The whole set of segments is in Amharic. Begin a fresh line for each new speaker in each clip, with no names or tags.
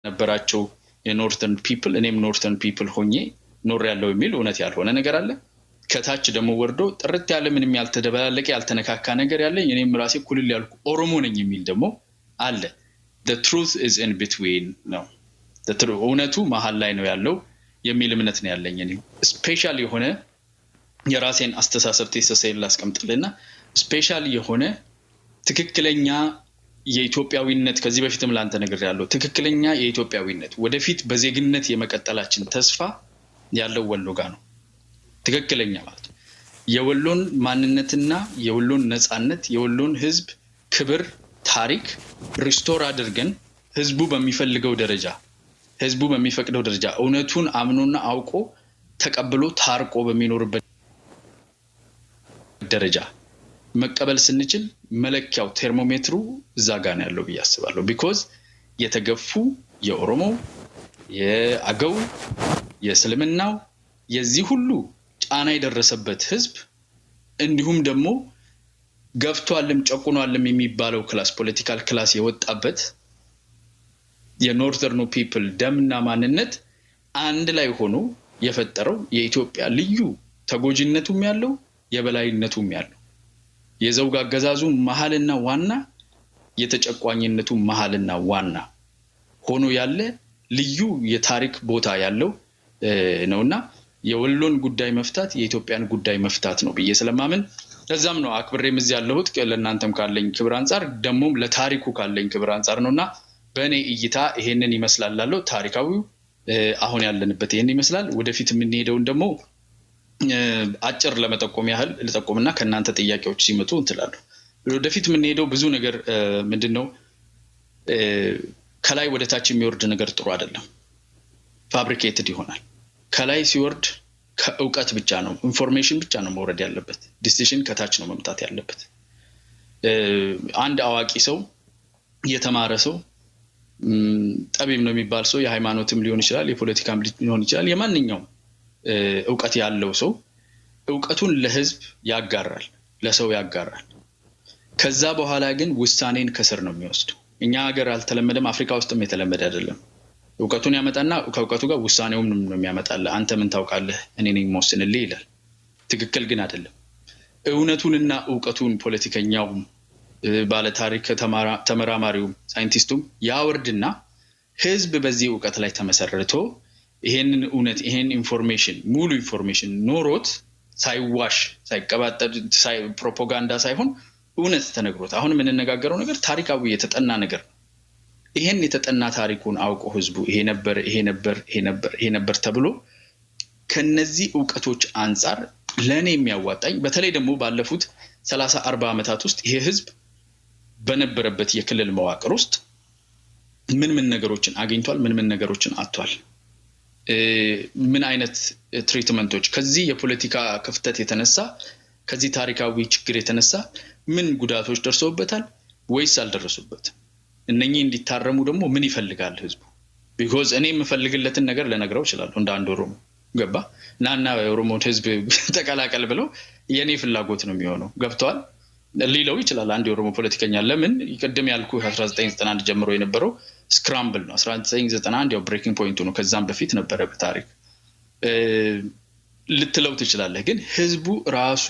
ነበራቸው የኖርተርን ፒፕል እኔም ኖርተርን ፒፕል ሆኜ ኖር ያለው የሚል እውነት ያልሆነ ነገር አለ ከታች ደግሞ ወርዶ ጥርት ያለ ምንም ያልተደበላለቀ ያልተነካካ ነገር ያለኝ እኔም ራሴ ኩልል ያልኩ ኦሮሞ ነኝ የሚል ደግሞ አለ the truth is in between ነው እውነቱ መሃል ላይ ነው ያለው የሚል እምነት ነው ያለኝ እኔ ስፔሻሊ የሆነ የራሴን አስተሳሰብ ተሰሰይል ላስቀምጥልና ስፔሻሊ የሆነ ትክክለኛ የኢትዮጵያዊነት ከዚህ በፊትም ላንተ ነገር ያለው ትክክለኛ የኢትዮጵያዊነት ወደፊት በዜግነት የመቀጠላችን ተስፋ ያለው ወሎ ጋር ነው ትክክለኛ ማለት የወሎን ማንነትና የወሎን ነጻነት የወሎን ህዝብ ክብር ታሪክ ሪስቶር አድርገን ህዝቡ በሚፈልገው ደረጃ ህዝቡ በሚፈቅደው ደረጃ እውነቱን አምኖና አውቆ ተቀብሎ ታርቆ በሚኖርበት ደረጃ መቀበል ስንችል መለኪያው ቴርሞሜትሩ እዛ ጋር ነው ያለው ብያስባለሁ because የተገፉ የኦሮሞ የአገው የእስልምናው የዚህ ሁሉ ጫና የደረሰበት ህዝብ እንዲሁም ደግሞ ገፍቷልም ጨቁኗልም የሚባለው ክላስ ፖለቲካል ክላስ የወጣበት የኖርዘርኑ ፒፕል ደምና ማንነት አንድ ላይ ሆኖ የፈጠረው የኢትዮጵያ ልዩ ተጎጂነቱም ያለው የበላይነቱም ያለው የዘውግ አገዛዙ መሐልና ዋና የተጨቋኝነቱ መሐልና ዋና ሆኖ ያለ ልዩ የታሪክ ቦታ ያለው ነውና የወሎን ጉዳይ መፍታት የኢትዮጵያን ጉዳይ መፍታት ነው ብዬ ስለማምን ለዛም ነው አክብሬም እዚህ ያለሁት ለእናንተም ካለኝ ክብር አንፃር ደሞም ለታሪኩ ካለኝ ክብር አንፃር ነውና በእኔ እይታ ይሄንን ይመስላልላለው ታሪካዊው አሁን ያለንበት ይሄን ይመስላል ወደፊት ምን ሄደው ደሞ አጭር ለመጠቆም ያህል ለጠቆምና ከናንተ ጥያቄዎች ሲመጡ እንትላለሁ ወደፊት ምን ሄደው ብዙ ነገር ምንድነው ከላይ ወደ ታች የሚወርድ ነገር ጥሩ አይደለም ፋብሪኬትድ ይሆናል ከላይ ሲወርድ ከእውቀት ብቻ ነው ኢንፎርሜሽን ብቻ ነው መውረድ ያለበት ዲሲዥን ከታች ነው መምጣት ያለበት አንድ አዋቂ ሰው የተማረ ሰው ጠቢብ ነው የሚባል ሰው የሃይማኖትም ሊሆን ይችላል የፖለቲካም ሊሆን ይችላል የማንኛውም እውቀት ያለው ሰው እውቀቱን ለህዝብ ያጋራል ለሰው ያጋራል ከዛ በኋላ ግን ውሳኔን ከስር ነው የሚወስደው እኛ ሀገር አልተለመደም አፍሪካ ውስጥም የተለመደ አይደለም እውቀቱን ያመጣና ከእውቀቱ ጋር ውሳኔውን ነው የሚያመጣልህ አንተ ምን ታውቃለህ እኔ ነኝ መወስንልህ ይላል ትክክል ግን አይደለም እውነቱንና እውቀቱን ፖለቲከኛው ባለ ታሪክ ተመራማሪው ሳይንቲስቱም ያወርድና ህዝብ በዚህ እውቀት ላይ ተመሰረቶ ይሄንን እውነት ይሄን ኢንፎርሜሽን ሙሉ ኢንፎርሜሽን ኖሮት ሳይዋሽ ሳይቀባጠር ፕሮፓጋንዳ ሳይሆን እውነት ተነግሮት አሁን ምን እንነጋገረው ነገር ታሪካዊ የተጠና ነገር ይሄን የተጠና ታሪኩን አውቆ ህዝቡ ይሄ ነበር ተብሎ ከነዚህ ዕውቀቶች አንፃር ለኔ የሚያዋጣኝ በተለይ ደግሞ ባለፉት 30 40 አመታት ውስጥ ይሄ ህዝብ በነበረበት የክልል መዋቅር ውስጥ ምን ነገሮችን አግኝቷል ምን ነገሮችን አጥቷል ምን አይነት ትሪትመንቶች ከዚህ የፖለቲካ ክፍተት የተነሳ ከዚህ ታሪካዊ ችግር የተነሳ ምን ጉዳቶች ደርሰውበታል ወይስ አልደረሱበትም እነኚህ እንዲታረሙ ደግሞ ምን ይፈልጋል ህዝቡ because እኔ የምፈልግለትን ነገር ለነገረው ይችላል እንደ አንድ ኦሮሞ ገባ ናና የኦሮሞ ህዝብ ተቀላቀል ብለው የኔ ፍላጎት ነው የሚሆነው ገብቷል ሊለው ይችላል አንድ የኦሮሞ ፖለቲከኛ ለምን ይቀደም ያልኩ 1991 ጀምሮ የነበረው ስክራምብል ነው 1991 ያው ብሬኪንግ ፖይንቱ ነው ከዛም በፊት ነበር በታሪክ ልትለው ትችላለህ ግን ህዝቡ ራሱ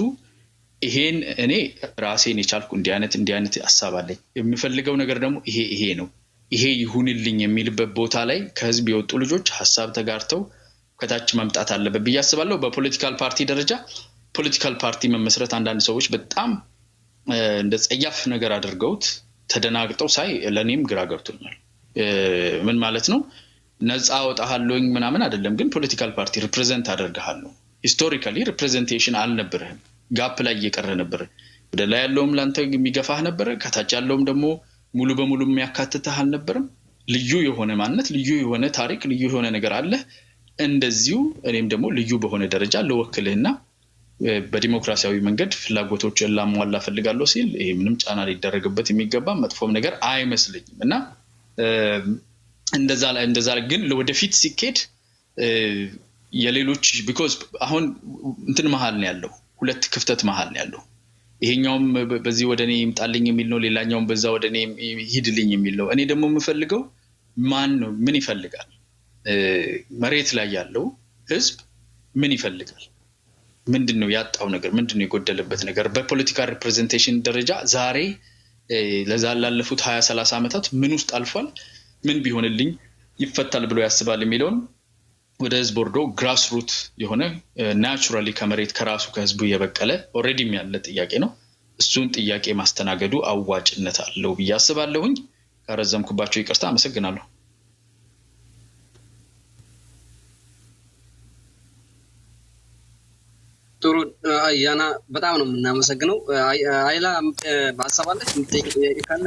ይሄን እኔ ራሴን የቻልኩ እንዲህ አይነት ሐሳብ አለኝ የሚፈልገው ነገር ደግሞ ይሄ ነው ይሄ ይሁንልኝ የሚልበት ቦታ ላይ ከህዝብ የወጡ ልጆች ሐሳብ ተጋርተው ከታች መምጣት አለበት በያስባለሁ በፖለቲካል ፓርቲ ደረጃ ፖለቲካል ፓርቲ መመስረት አንዳንድ ሰዎች በጣም እንደ ጸያፍ ነገር አድርገውት ተደናግጠው ሳይ ለኔም ግራ ገብቶኛል ምን ማለት ነው ነፃ ወጣሃለኝ ምናምን አይደለም ግን ፖለቲካል ፓርቲ ሪፕሬዘንት አደርጋለሁ ሂስቶሪካሊ ሪፕሬዘንቴሽን አልነበረም ጋፕ ላይ እየቀረ ነበር ወደ ላይ ያለውም ላንተ የሚገፋህ ነበር ከታች ያለውም ደግሞ ሙሉ በሙሉ የሚያካትተህ አልነበረም ልዩ የሆነ ማንነት ልዩ የሆነ ታሪክ ልዩ የሆነ ነገር አለ እንደዚሁ እኔም ደግሞ ልዩ በሆነ ደረጃ ለወክልህና በዲሞክራሲያዊ መንገድ ፍላጎቶችን ላሟላ ፈልጋለሁ ሲል ይሄ ምንም ጫና ሊደረግበት የሚገባ መጥፎም ነገር አይመስልኝም እና እንደዛ ግን ለወደፊት ሲኬድ የሌሎች because አሁን እንትን መሃል ነው ያለው ሁለት ክፍተት መሃል ነው ያለው ይሄኛውም በዚህ ወደኔ ይምጣልኝ የሚል ነው ሌላኛውም በዛ ወደኔ ይሂድልኝ የሚል ነው እኔ ደግሞ የምፈልገው ማን ነው ምን ይፈልጋል መሬት ላይ ያለው ህዝብ ምን ይፈልጋል ምንድነው ያጣው ነገር ምንድነው የጎደለበት ነገር በፖለቲካ ሪፕሬዘንቴሽን ደረጃ ዛሬ ለዛላለፉት 20 30 አመታት ምን ውስጥ አልፏል ምን ቢሆንልኝ ይፈታል ብሎ ያስባል የሚለውን ወደ ህዝብ ወርዶ ግራስ ሩት የሆነ ናቹራሊ ከመሬት ከራሱ ከህዝቡ የበቀለ ኦሬዲ ያለ ጥያቄ ነው እሱን ጥያቄ ማስተናገዱ አዋጭነት አለው ብያስባለሁኝ ካረዘምኩባቸው ይቅርታ አመሰግናለሁ
ጥሩ አያና በጣም ነው እናመሰግነው አይላ ማሳባለች ጥያቄ ካለ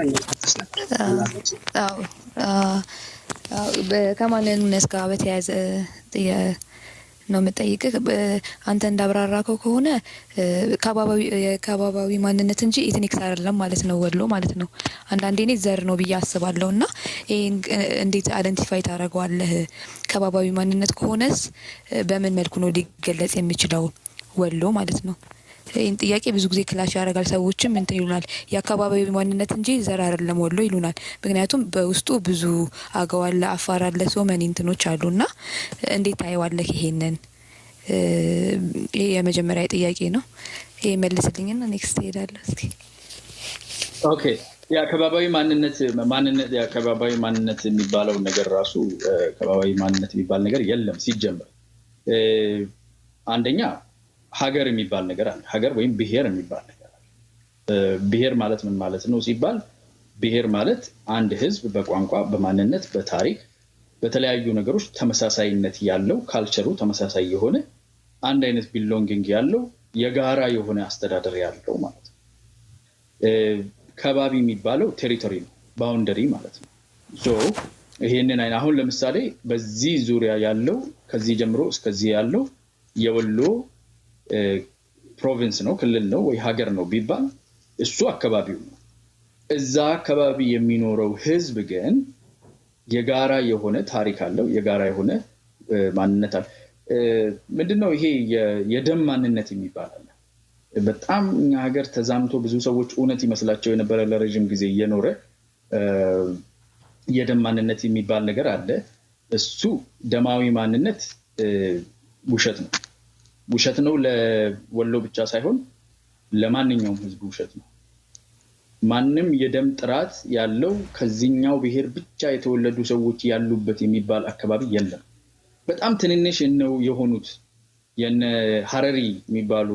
ከማንነት ጋር በተያያዘ ነው የምጠይቅህ አንተ እንዳብራራከው ከሆነ ከባባዊ ማንነት እንጂ ኢትኒክስ አይደለም ማለት ነው ወሎ ማለት ነው አንዳንዴ እኔ ዘር ነው ብዬ አስባለሁና ይሄን እንዴት አይደንቲፋይ ታደርገዋለህ ከባባዊ ማንነት ከሆነስ በምን መልኩ ነው ሊገለጽ የሚችለው ወሎ ማለት ነው ይሄን ጥያቄ ብዙ ጊዜ ክላሽ ያደርጋል ሰዎችም እንትን ይሉናል የአካባቢው ማንነት እንጂ ዘር አይደለም ወሎ ይሉናል ምክንያቱም በውስጡ ብዙ አገው አለ አፋር አለ ሶመን እንትኖች አሉና እንዴት ታየዋለህ ይሄንን ይሄ የመጀመሪያ ጥያቄ ነው ይሄ መልስልኝና ኔክስት ሄዳለሁ እስኪ
ኦኬ የአካባቢው ማንነት የሚባለው ነገር ራሱ አካባቢው ማንነት የሚባል ነገር የለም ሲጀምር አንደኛ ሀገር የሚባል ነገር አለ ሀገር ወይም ብሄር የሚባል ነገር አለ ብሄር ማለት ምን ማለት ነው ሲባል ብሄር ማለት አንድ ህዝብ በቋንቋ በማንነት በታሪክ በተለያዩ ነገሮች ተመሳሳይነት ያለው ካልቸሩ ተመሳሳይ የሆነ አንድ አይነት ቢሎንጊንግ ያለው የጋራ የሆነ አስተዳደር ያለው ማለት ነው ከባቢ የሚባለው ቴሪቶሪ ነው ባውንደሪ ማለት ነው ሶ ይሄንን አሁን ለምሳሌ በዚህ ዙሪያ ያለው ከዚህ ጀምሮ እስከዚህ ያለው የወሎ ፕሮቪንስ ነው ክልል ነው ወይ ሀገር ነው ቢባል እሱ አካባቢው ነው እዛ አካባቢ የሚኖረው ህዝብ ግን የጋራ የሆነ ታሪክ አለው የጋራ የሆነ ማንነት አለ ምንድነው ይሄ የደም ማንነት የሚባል አለ በጣም ሀገር ተዛምቶ ብዙ ሰዎች እውነት ይመስላቸው የነበረ ለረጅም ጊዜ እየኖረ የደም ማንነት የሚባል ነገር አለ እሱ ደማዊ ማንነት ውሸት ነው ለወሎ ብቻ ሳይሆን ለማንኛውም ህዝብ ውሸት ነው ማንንም የደም ጥራት ያለው ከዚህኛው ብሄር ብቻ የተወለዱ ሰዎች ያሉበት የሚባል አካባቢ የለም በጣም ትንንሽ ነው የሆኑት የነ ሐረሪ የሚባሉ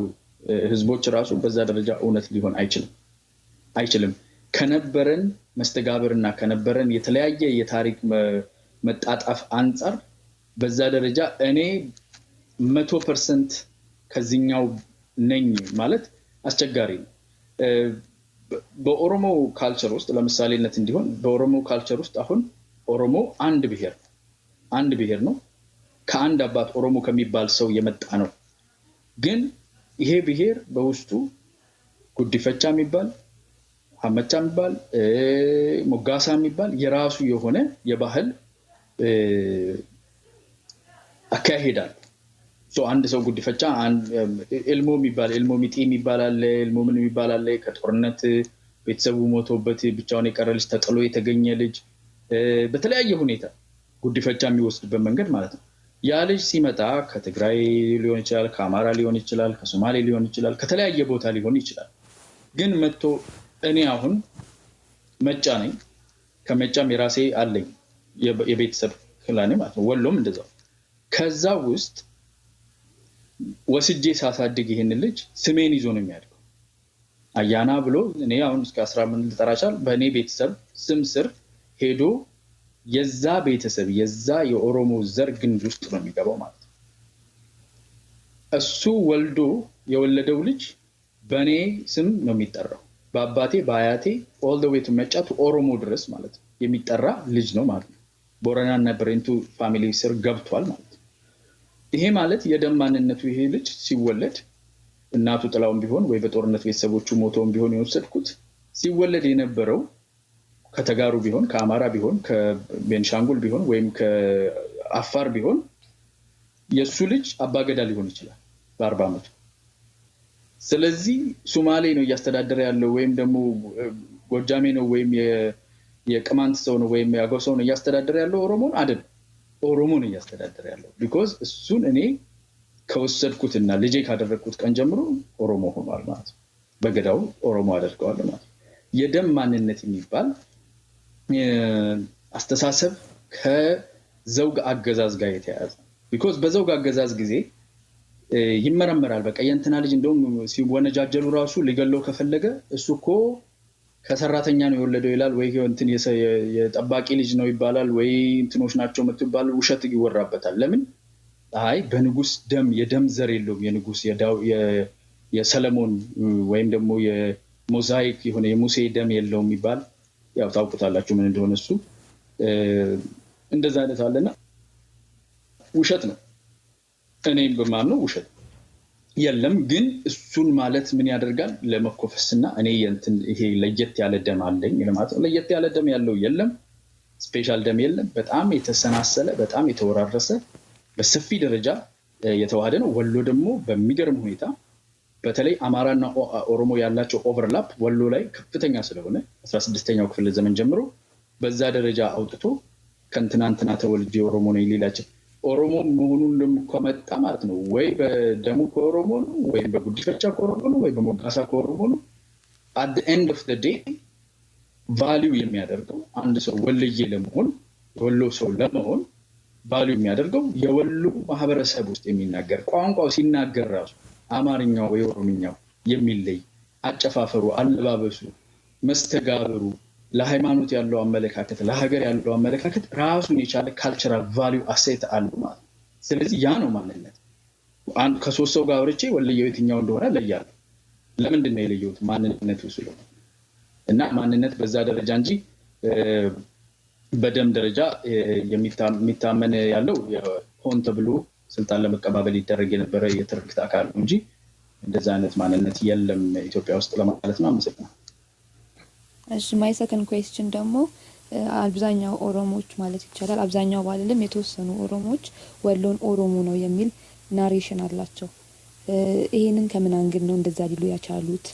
ህዝቦች ራሱ በዛ ደረጃ እውነት ሊሆን አይችልም ከነበረን መስተጋብርና ከነበረን የተለያየ የታሪክ መጣጣፍ አንፃር በዛ ደረጃ እኔ 100% ከዚህኛው ነኝ ማለት አስቸጋሪ ነው በኦሮሞ ካልቸር ውስጥ ለምሳሌነት እንዲሆን በኦሮሞ ካልቸር ውስጥ አሁን ኦሮሞ አንድ ብሄር ነው ከአንድ አባት ኦሮሞ ከሚባል ሰው የመጣ ነው ግን ይሄ ብሄር በውስጡ ጉዲፈቻ የሚባል ሐመቻ የሚባል ሞጋሳ የሚባል የራሱ የሆነ የባህል አካሄዳል አንድ ሰው ጉዲፈቻ ኤልሞ ሚጢ የሚባል አለ ኤልሞ ምን የሚባል አለ ከጦርነት ቤተሰቡ ሞቶበት ብቻውን የቀረ ልጅ ተጥሎ የተገኘ ልጅ በተለያየ ሁኔታ ጉዲፈቻ የሚወስድበት መንገድ ማለት ነው ያ ልጅ ሲመጣ ከትግራይ ሊሆን ይችላል ከአማራ ሊሆን ይችላል ከሶማሌ ሊሆን ይችላል ከተለያየ ቦታ ሊሆን ይችላል ግን መጥቶ እኔ አሁን መጫ ነኝ ከመጫም የራሴ አለኝ የቤተሰብ ክላኔ ማለት ነው ወሎም እንደዛው ከዛ ውስጥ ወስጄ ሳሳድግ ይሄን ልጅ ስሜን ይዞ ነው የሚያድገው አያና ብሎ እኔ አሁን እስከ 18 ልጠራቻል በእኔ ቤተሰብ ስም ስር ሄዶ የዛ ቤተሰብ የዛ የኦሮሞ ዘር ግንድ ውስጥ ነው የሚገባው ማለት ነው እሱ ወልዶ የወለደው ልጅ በኔ ስም ነው የሚጠራው በአባቴ በአያቴ all the way to መጫቱ ኦሮሞ ድረስ ማለት ነው የሚጠራ ልጅ ነው ማለት ነው ቦረናና ብሬንቱ ፋሚሊ ስር ገብቷል ማለት ነው ይሄ ማለት የደም ማንነቱ ይሄ ልጅ ሲወለድ እናቱ ጥላውን ቢሆን ወይ በጦርነት ቤተሰቦቹ ሞተውን ቢሆን የወሰድኩት ሲወለድ የነበረው ከተጋሩ ቢሆን ከአማራ ቢሆን ከቤንሻንጉል ቢሆን ወይም ከአፋር ቢሆን የሱ ልጅ አባገዳ ሊሆን ይችላል በ40 አመቱ ስለዚህ ሶማሌ ነው ያስተዳደረ ያለው ወይም ደግሞ ጎጃሜ ነው ወይም የቅማንት ሰው ነው ወይም ያገው ሰው ነው እያስተዳደረ ያለው ኦሮሞን እያስተዳደረ ያለው because እሱን እኔ ከወሰድኩትና ልጄ ካደረኩት ቀን ጀምሮ ኦሮሞ ሆኗል ማለት ነው በገዳው ኦሮሞ አደርገዋል ማለት የደም ማንነት የሚባል አስተሳሰብ ከዘውግ አገዛዝ ጋር የተያያዘ because በዘውግ አገዛዝ ጊዜ ይመረመራል በቃ የእንትና ልጅ እንደውም ሲወነጃጀሉ ራሱ ሊገለው ከፈለገ እሱኮ ከሰራተኛ ነው የወለደው ይላል ወይ እንትን የጠባቂ ልጅ ነው ይባላል ወይ እንትኖች ናቸው መጥቷል ውሸት ይወራበታል ለምን አይ በንጉስ ደም የደም ዘር የለውም የንጉስ የሰለሞን ወይም ደግሞ የሞዛይክ የሆነ የሙሴ ደም የለውም ይባል ያው ታውቁታላችሁ ምን እንደሆነ እሱ እንደዛ አይነት አለና ውሸት ነው እኔም በማምነው ውሸት የለም ግን እሱን ማለት ምን ያደርጋል ለመኮፈስና እኔ ይሄ ለየት ያለ ደም አለኝ ለማለት ለየት ያለ ደም ያለው የለም ስፔሻል ደም የለም በጣም የተሰናሰለ በጣም የተወራረሰ በሰፊ ደረጃ የተዋሃደ ነው ወሎ ደግሞ በሚገርም ሁኔታ በተለይ አማራና ኦሮሞ ያላቸው ኦቨርላፕ ወሎ ላይ ከፍተኛ ስለሆነ 16ኛው ክፍለ ዘመን ጀምሮ በዛ ደረጃ አውጥቶ ከንትናንትና ተወልጄ ኦሮሞ ነኝ ሊላቸው ኦሮሞ መሆኑን ለምቆመጣ ማለት ነው ወይ በደሙ ከኦሮሞ ነው ወይ በጉዲፈቻ ከኦሮሞ ነው ወይ በሞጋሳ ከኦሮሞ ነው at the end of the day value የሚያደርገው አንድ ሰው ወልዬ ለመሆን ወሎ ሰው ለመሆን value የሚያደርገው የወሎ ማህበረሰብ ውስጥ የሚናገር ቋንቋው ሲናገር ራሱ አማርኛው ወይ ኦሮምኛው የሚለይ አጨፋፈሩ አለባበሱ መስተጋብሩ ለሃይማኖት ያለው አመለካከት ለሀገር ያለው አመለካከት ራሱን የቻለ ካልቸራል ቫልዩ አሴት አለው ማለት ስለዚህ ያ ነው ማንነት አንድ ከሶስት ሰው ጋር አብርቼ ወልየው የትኛው እንደሆነ ለያለሁ ለምንድን ነው የለየሁት ማንነቱ ስለሆነ እና ማንነት በዛ ደረጃ እንጂ በደም ደረጃ የሚታመን ያለው ሆን ተብሎ ስልጣን ለመቀባበል ይደረግ የነበረ የትርክት አካል እንጂ እንደዛ አይነት ማንነት የለም ኢትዮጵያ ውስጥ ለማለት ነው አመሰግናለሁ
እሺ my second question ደግሞ አብዛኛው ኦሮሞዎች ማለት ይቻላል አብዛኛው ባለለም የተወሰኑ ኦሮሞዎች ወሎን ኦሮሞ ነው የሚል ናሬሽን አላቸው ይሄንን ከምን አንግል ነው እንደዛ ሊሉ ያቻሉት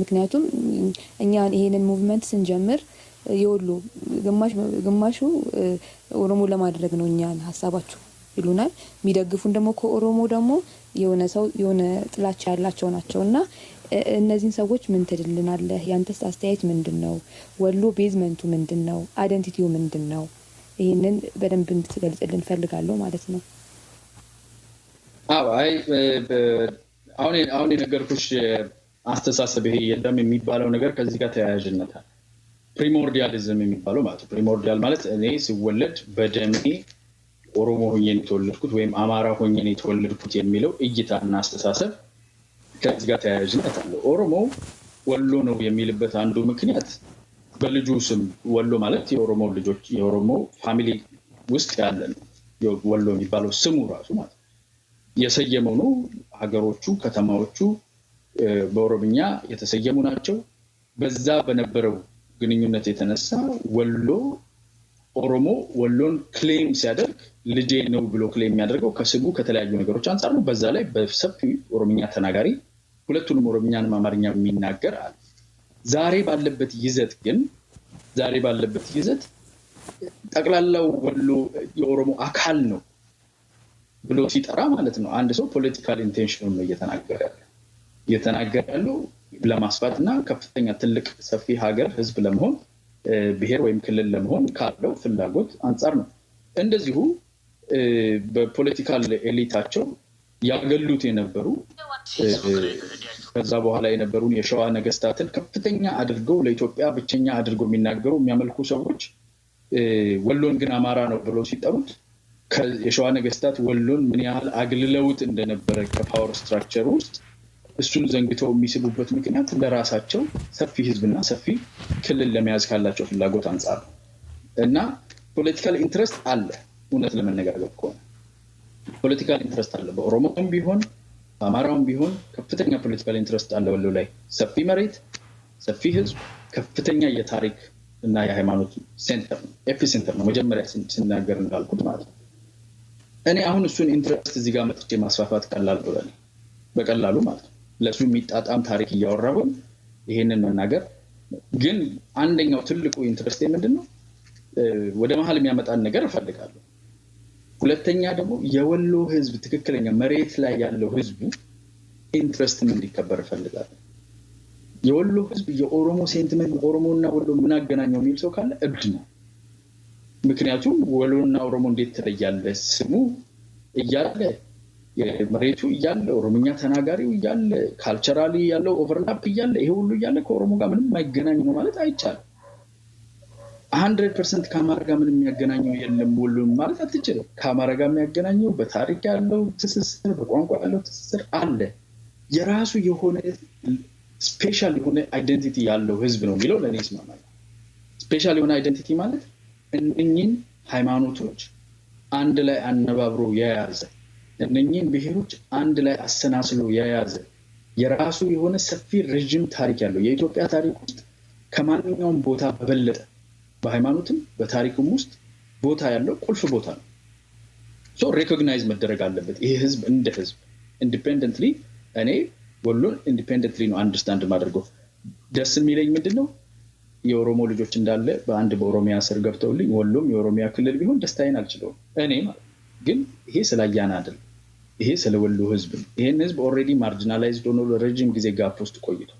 ምክንያቱም እኛ ይሄንን ሙቭመንት ስንጀምር የወሎ ግማሹ ኦሮሞ ለማድረግ ነው እኛን ሐሳባችሁ ይሉናል የሚደግፉን ደግሞ ከኦሮሞ ደግሞ የሆነ ሰው የሆነ ጥላቻ ያላቸው ናቸውና እነዚህን ሰዎች ምን ትልልናለህ ያንተስ አስተያየት ምንድነው ወሎ ቤዝመንቱ ምንድነው አይደንቲቲው ምንድነው ይሄንን በደንብ እንድትገልጽልን ፈልጋለሁ ማለት ነው
አይ አሁን የነገርኩሽ አስተሳሰብ ይሄ የለም የሚባለው ነገር ከዚህ ጋር ተያያዥነት አለ ፕሪሞርዲያሊዝም የሚባለው ማለት ፕሪሞርዲያል ማለት እኔ ሲወለድ በደሜ ኦሮሞ ሆኜ የተወለድኩት ወይም አማራ ሆኜ የተወለድኩት የሚለው እይታና አስተሳሰብ ከዚህ ጋር ተያያዥነት አለ ኦሮሞ ወሎ ነው የሚልበት አንዱ ምክንያት በልጁ ስም ወሎ ማለት የኦሮሞ ልጆች የኦሮሞ ፋሚሊ ውስጥ ያለ ነው ወሎ የሚባለው ስሙ ራሱ ማለት የሰየመው ነው ሀገሮቹ ከተማዎቹ በኦሮምኛ የተሰየሙ ናቸው በዛ በነበረው ግንኙነት የተነሳ ወሎ ኦሮሞ ወሎን ክሌም ሲያደርግ ልጄ ነው ብሎ ክሌም የሚያደርገው ከስሙ ከተለያዩ ነገሮች አንፃር ነው በዛ ላይ በሰፊ ኦሮምኛ ተናጋሪ ሁለቱንም ኦሮምኛና አማርኛ የሚናገር አለ ዛሬ ባለበት ይዘት ጠቅላላው ወሎ የኦሮሞ አካል ነው ብሎ ሲጠራ ማለት ነው አንድ ሰው ፖለቲካል ኢንቴንሽኑን ነው እየተናገረ ያለው ለማስፋትና ከፍተኛ ትልቅ ሰፊ ሀገር ህዝብ ለመሆን ብሔር ወይም ክልል ለመሆን ካለው ፍላጎት አንፃር ነው እንደዚሁ በፖለቲካል ኤሊታቸው ያገሉት የነበሩ ከዛ በኋላ የነበሩን የሸዋ ነገስታትን ከፍተኛ አድርገው ለኢትዮጵያ ብቸኛ አድርገው የሚናገሩ የሚያመልኩ ሰዎች ወሎን ግን አማራ ነው ብለው ሲጠሩት የሸዋ ነገስታት ወሎን ምን ያህል አግልለውት እንደነበረ ከፓወር ስትራክቸር ውስጥ እሱን ዘንግተው የሚስቡበት ምክንያት ለራሳቸው ሰፊ ህዝብና ሰፊ ክልል ለመያዝ ካላቸው ፍላጎት አንፃር እና ፖለቲካል ኢንትረስት አለ እውነት ለመነጋገር ከሆነ ፖለቲካል ኢንትረስት አለ በኦሮሞም ቢሆን በአማራውም ቢሆን ከፍተኛ ፖለቲካል ኢንትረስት አለ ወሎ ላይ ሰፊ መሬት ሰፊ ህዝብ ከፍተኛ የታሪክ እና የሃይማኖት ሴንተር ነው ኤፒሴንተር ነው መጀመሪያ ሲናገር እንዳልኩት ማለት ነው እኔ አሁን እሱን ኢንትረስት እዚህ ጋር መጥቼ ማስፋፋት ቀላል በቀላሉ ማለት ነው ለሱ የሚጣጣም ታሪክ እያወራው ይሄንን መናገር ግን አንደኛው ትልቁ ኢንትረስት ምንድነው ወደ መሃል የሚያመጣን ነገር እፈልጋለሁ። ሁለተኛ ደግሞ የወሎ ህዝብ ትክክለኛ መሬት ላይ ያለው ህዝቡ ኢንትረስት እንዲከበር እፈልጋለሁ። የወሎ ህዝብ የኦሮሞ ሴንቲመንት ኦሮሞና ወሎ ምን አገናኘው የሚል ሰው ካለ እብድ ነው። ምክንያቱም ወሎና ኦሮሞ እንዴት ተለያለ? ስሙ እያለ የመሬቱ እያለ ኦሮሞኛ ተናጋሪው እያለ ካልቸራሊ ያለው ኦቨርላፕ እያለ ይሄ ሁሉ እያለ ከኦሮሞ ጋር ምንም ማይገናኝ ነው ማለት አይቻልም። 100% ከአማራ ጋር ምንም የሚያገናኘው የለም ወሎ ማለት አትችልም። ከአማራ ጋር የሚያገናኘው በታሪክ ያለው ትስስር፣ በቋንቋ ያለው ትስስር አለ። የራሱ የሆነ ስፔሻል የሆነ አይደንቲቲ ያለው ህዝብ ነው የሚለው ለኔ ይስማማል። ስፔሻል የሆነ አይደንቲቲ ማለት እነኚህን ሃይማኖቶች አንድ ላይ አነባብሮ የያዘ እነኚህን ብሔሮች አንድ ላይ አሰናስሎ የያዘ የራሱ የሆነ ሰፊ ረጅም ታሪክ ያለው የኢትዮጵያ ታሪክ ውስጥ ከማንኛውም ቦታ በበለጠ በሃይማኖትም በታሪክም ውስጥ ቦታ ያለው ቁልፍ ቦታ ነው። ሶ ሪኮግናይዝ መደረግ አለበት ይሄ ህዝብ እንደ ህዝብ ኢንዲፔንደንትሊ። እኔ ወሎን ኢንዲፔንደንትሊ ነው አንደርስታንድ ማድረገው። ደስ የሚለኝ ምንድነው የኦሮሞ ልጆች እንዳለ በአንድ በኦሮሚያ ስር ገብተውልኝ ወሎም የኦሮሚያ ክልል ቢሆን ደስታዬን አልችለውም እኔ ማለት ግን ይሄ ስላያና አይደል፣ ይሄ ስለወሎ ህዝብ ነው። ይሄን ህዝብ ኦሬዲ ማርጂናላይዝድ ሆኖ ለረጅም ጊዜ ጋፕ ውስጥ ቆይቷል።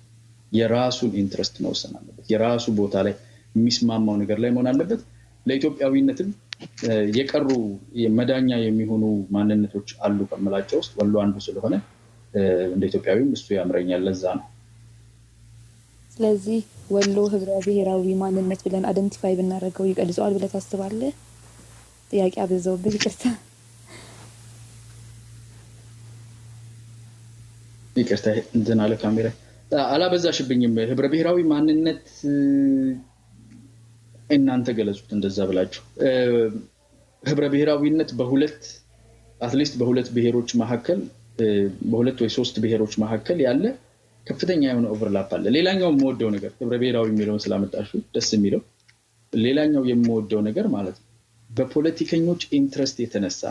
የራሱን ኢንትረስት መወሰን አለበት። የራሱ ቦታ ላይ የሚስማማው ነገር ላይ መሆን አለበት። ለኢትዮጵያዊነትም የቀሩ መዳኛ የሚሆኑ ማንነቶች አሉ ከመላቸው ውስጥ ወሎ አንዱ ስለሆነ እንደ ኢትዮጵያዊም እሱ ያምረኛል። ለዛ ነው።
ስለዚህ ወሎ ህብረ ብሔራዊ ማንነት ብለን አይደንቲፋይ ብናደርገው ይቀልጸዋል ብለህ ታስባለህ? ጥያቄ አበዛውብህ፣ ይቅርታ።
እንትን አለ ካሜራ አላበዛሽብኝም። ህብረ ብሔራዊ ማንነት እናንተ ገለጹት እንደዛ ብላችሁ። ህብረ ብሔራዊነት በሁለት አትሊስት በሁለት ብሔሮች መካከል በሁለት ወይ ሶስት ብሔሮች መካከል ያለ ከፍተኛ የሆነ ኦቨርላፕ አለ። ሌላኛው የምወደው ነገር ህብረ ብሔራዊ የሚለውን ስላመጣሹ ደስ የሚለው ሌላኛው የምወደው ነገር ማለት ነው በፖለቲከኞች ኢንትረስት የተነሳ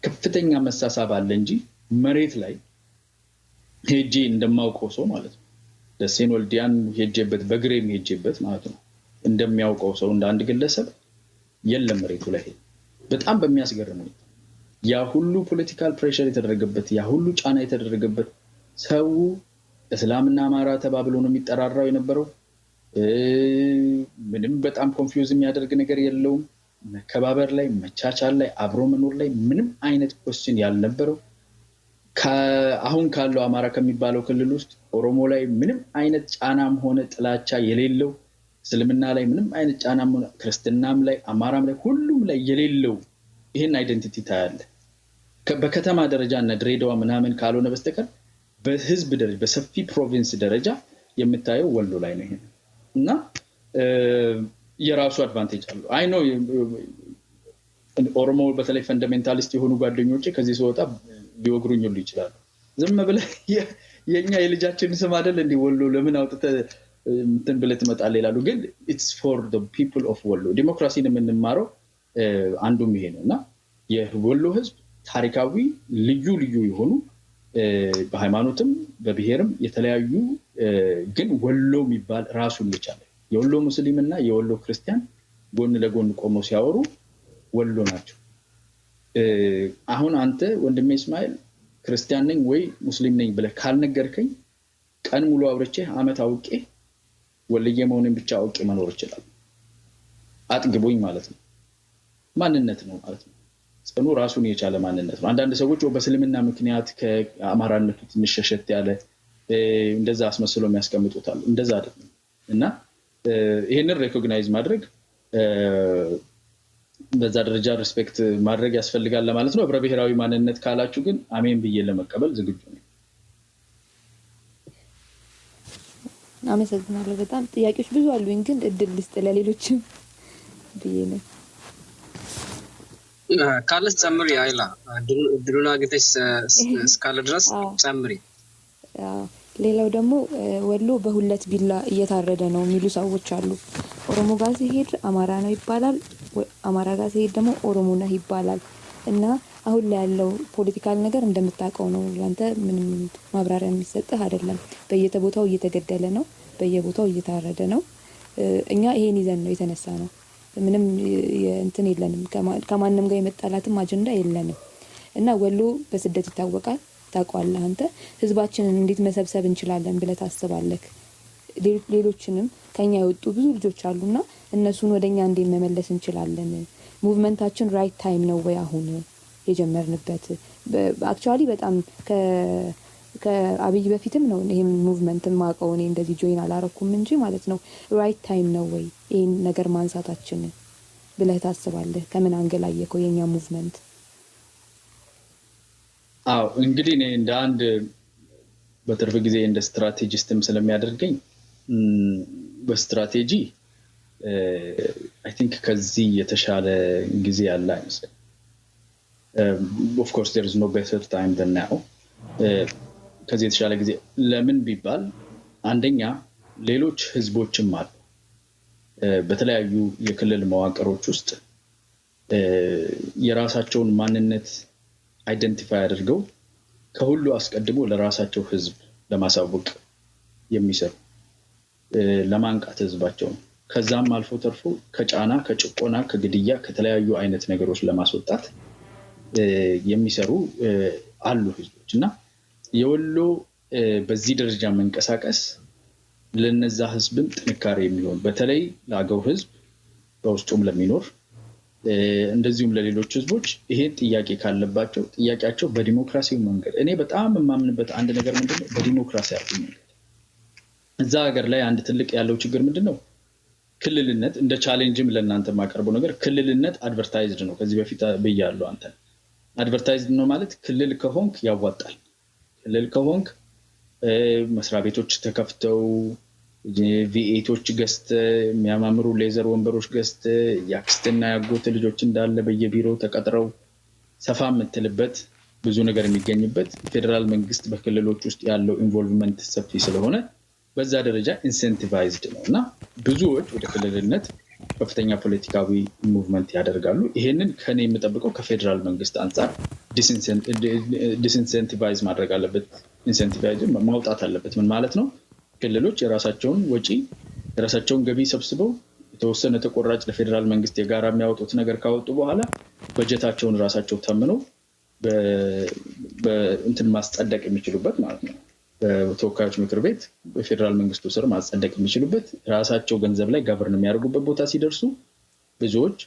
ከፍተኛ መሳሳብ አለ እንጂ መሬት ላይ ሄጄ እንደማውቀው ሰው ማለት ነው ደሴን ወልዲያን ሄጄበት በግሬም ሄጄበት ማለት ነው እንደሚያውቀው ሰው እንደ አንድ ግለሰብ የለም መሬቱ ላይ። በጣም በሚያስገርም ነው ያ ሁሉ ፖለቲካል ፕሬሸር የተደረገበት ያ ሁሉ ጫና የተደረገበት ሰው እስላምና አማራ ተባብሎ ነው የሚጠራራው የነበረው። ምንም በጣም ኮንፊውዝ የሚያደርግ ነገር የለውም። መከባበር ላይ መቻቻል ላይ አብሮ መኖር ላይ ምንም አይነት ኮስችን ያልነበረው አሁን ካለው አማራ ከሚባለው ክልል ውስጥ ኦሮሞ ላይ ምንም አይነት ጫናም ሆነ ጥላቻ የሌለው እስልምና ላይ ምንም አይነት ጫናም ሆነ ክርስትናም ላይ አማራም ላይ ሁሉም ላይ የሌለው ይሄን አይደንቲቲ ታያለ። በከተማ ደረጃ እና ድሬዳዋ ምናምን ካልሆነ በስተቀር በህዝብ ደረጃ በሰፊ ፕሮቪንስ ደረጃ የምታየው ወሎ ላይ ነው። ይሄ እና የራሱ አድቫንቴጅ አለው። አይ ኖ ኦሮሞ በተለይ ፈንዳሜንታሊስት የሆኑ ጓደኞቼ ከዚህ ሲወጣ ሊወግሩኝ ሁሉ ይችላሉ። ዝም ብለህ የኛ የልጃችን ስም አይደል እንዴ ወሎ ለምን አውጥተህ እንትን ብለህ ትመጣለህ ይላሉ። ግን it's for the people of ወሎ ዲሞክራሲን የምንማረው አንዱም ይሄ ነውና የወሎ ህዝብ ታሪካዊ ልዩ ልዩ የሆኑ በሃይማኖትም በብሔርም የተለያዩ ግን ወሎ የሚባል ራሱን የቻለ የወሎ ሙስሊምና የወሎ ክርስቲያን ጎን ለጎን ቆመው ሲያወሩ ወሎ ናቸው። አሁን አንተ ወንድሜ እስማኤል ክርስቲያን ነኝ ወይ ሙስሊም ነኝ ብለህ ካልነገርከኝ ቀን ሙሉ አብረቼ አመት አውቄ ወልዬ መሆንን ብቻ አውቄ መኖር ይችላል። አጥግቦኝ ማለት ነው። ማንነት ነው ማለት ነው። ጽኑ ራሱን የቻለ ማንነት ነው። አንዳንድ ሰዎች በእስልምና ምክንያት ከአማራነቱ ትንሽ ሸሸት ያለ እንደዛ አስመስለው የሚያስቀምጡታል። እንደዛ አይደለም እና ይሄንን ሪኮግናይዝ ማድረግ በዛ ደረጃ ሪስፔክት ማድረግ ያስፈልጋል ለማለት ነው። ህብረ ብሔራዊ ማንነት ካላችሁ ግን አሜን ብዬ ለመቀበል ዝግጁ ነኝ።
አመሰግናለሁ። በጣም ጥያቄዎች ብዙ አሉኝ ግን እድል ልስጥ ለሌሎችም ብዬ ነው።
ካለስ ጨምሪ አይላ እድሉን አግኝተሽ እስካለ ድረስ ጨምሪ።
ሌላው ደግሞ ወሎ በሁለት ቢላ እየታረደ ነው የሚሉ ሰዎች አሉ። ኦሮሞ ጋር ሲሄድ አማራ ነው ይባላል፣ አማራ ጋር ሲሄድ ደግሞ ኦሮሞ ነው ይባላል። እና አሁን ላይ ያለው ፖለቲካል ነገር እንደምታውቀው ነው። ላንተ ምንም ማብራሪያ የሚሰጥህ አይደለም። በየቦታው እየተገደለ ነው። በየቦታው እየታረደ ነው። እኛ ይሄን ይዘን ነው የተነሳ ነው። ምንም እንትን የለንም፣ ከማንም ጋር የመጣላትም አጀንዳ የለንም። እና ወሎ በስደት ይታወቃል፣ ታውቃለህ አንተ። ህዝባችንን እንዴት መሰብሰብ እንችላለን ብለህ ታስባለህ? ሌሎችንም ከኛ የወጡ ብዙ ልጆች አሉና እነሱን ወደኛ እንዴት መመለስ እንችላለን? ሙቭመንታችን ራይት ታይም ነው ወይ አሁን የጀመርንበት? አክቹአሊ በጣም ከአብይ በፊትም ነው ይሄን ሙቭመንት ማቀው እኔ እንደዚህ ጆይን አላረኩም እንጂ ማለት ነው። ራይት ታይም ነው ወይ ይሄን ነገር ማንሳታችን ብለህ ታስባለህ? ከምን አንገል አየከው የኛ ሙቭመንት?
አዎ እንግዲህ እኔ እንደ አንድ በትርፍ ጊዜ እንደ ስትራቴጂስትም ስለሚያደርገኝ በስትራቴጂ አይ ቲንክ ከዚህ የተሻለ ጊዜ ያለ አይመስልም። ኦፍ ኮርስ there is no better time than now። ከዚህ የተሻለ ጊዜ ለምን ቢባል አንደኛ ሌሎች ህዝቦችም አሉ በተለያዩ የክልል መዋቅሮች ውስጥ የራሳቸውን ማንነት አይደንቲፋይ አድርገው ከሁሉ አስቀድሞ ለራሳቸው ህዝብ ለማሳወቅ የሚሰሩ ለማንቃት ህዝባቸው ከዛም አልፎ ተርፎ ከጫና ከጭቆና ከግድያ ከተለያዩ አይነት ነገሮች ለማስወጣት የሚሰሩ አሉ ህዝቦችና የወሎ በዚህ ደረጃ መንቀሳቀስ ለነዛ ህዝብም ጥንካሬ የሚሆን በተለይ ለአገው ህዝብ በውስጡም ለሚኖር እንደዚሁም ለሌሎች ህዝቦች ይሄን ጥያቄ ካለባቸው ጥያቄያቸው በዲሞክራሲያዊ መንገድ እኔ በጣም የማምንበት አንድ ነገር ምንድነው በዲሞክራሲያዊ መንገድ እዛ ሀገር ላይ አንድ ትልቅ ያለው ችግር ምንድነው ክልልነት እንደ ቻሌንጅም ለእናንተ ማቀርበው ነገር ክልልነት አድቨርታይዝድ ነው ከዚህ በፊት በያለው አንተ አድቨርታይዝድ ነው ማለት ክልል ከሆንክ ያዋጣል ክልል ከሆንክ መስሪያ ቤቶች ተከፍተው ቪኤቶች ገስት የሚያማምሩ ሌዘር ወንበሮች ገስት ያክስትና ያጎት ልጆች እንዳለ በየቢሮው ተቀጥረው ሰፋ የምትልበት ብዙ ነገር የሚገኝበት ፌደራል መንግስት በክልሎች ውስጥ ያለው ኢንቮልቭመንት ሰፊ ስለሆነ በዛ ደረጃ ኢንሴንቲቫይዝድ ነውና ብዙዎች ወደ ክልልነት ከፍተኛ ፖለቲካዊ ሙቭመንት ያደርጋሉ ይሄንን ከኔ የምጠብቀው ከፌደራል መንግስት አንፃር ዲስኢንሴንቲቫይዝ ማድረግ አለበት ኢንሴንቲቫይዝ ማውጣት አለበት ምን ማለት ነው ክልሎች የራሳቸውን ወጪ የራሳቸውን ገቢ ሰብስበው የተወሰነ ተቆራጭ ለፌደራል መንግስት የጋራ የሚያወጡት ነገር ካወጡ በኋላ በጀታቸውን ራሳቸው ተምነው በእንትን ማስጸደቅ የሚችሉበት ማለት ነው በተወካዮች ምክር ቤት በፌደራል መንግስቱ ስር ማስጸደቅ የሚችሉበት ራሳቸው ገንዘብ ላይ ጋቨርን የሚያደርጉበት ቦታ ሲደርሱ ብዙዎች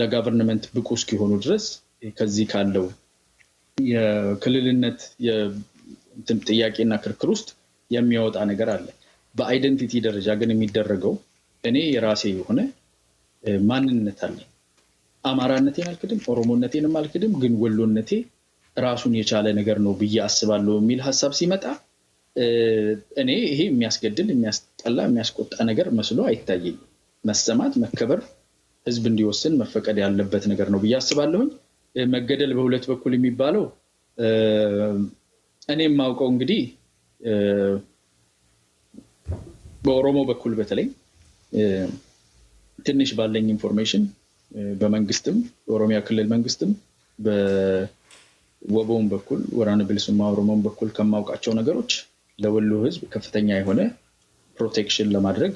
ለጋቨርንመንት ብቁ እስኪሆኑ ድረስ ከዚህ ካለው የክልልነት የእንትን ጥያቄና ክርክር ውስጥ የሚያወጣ ነገር አለ በአይደንቲቲ ደረጃ ግን የሚደረገው እኔ የራሴ የሆነ ማንነት አለ አማራነቴን አልክድም ኦሮሞነቴንም አልክድም ግን ወሎነቴ ራሱን የቻለ ነገር ነው ብዬ አስባለሁ የሚል ሐሳብ ሲመጣ እኔ ይሄ የሚያስገድል የሚያስጠላ የሚያስቆጣ ነገር መስሎ አይታየኝም መሰማት መከበር ህዝብ እንዲወስን መፈቀድ ያለበት ነገር ነው ብዬ አስባለሁ መገደል በሁለት በኩል የሚባለው እኔም ማውቀው እንግዲህ በኦሮሞ በኩል በተለይ ትንሽ ባለኝ ኢንፎርሜሽን በመንግስትም በኦሮሚያ ክልል መንግስትም በወቦም በኩል ወራነ ብልሱማ ኦሮሞም በኩል ከማውቃቸው ነገሮች ለወሎ ህዝብ ከፍተኛ የሆነ ፕሮቴክሽን ለማድረግ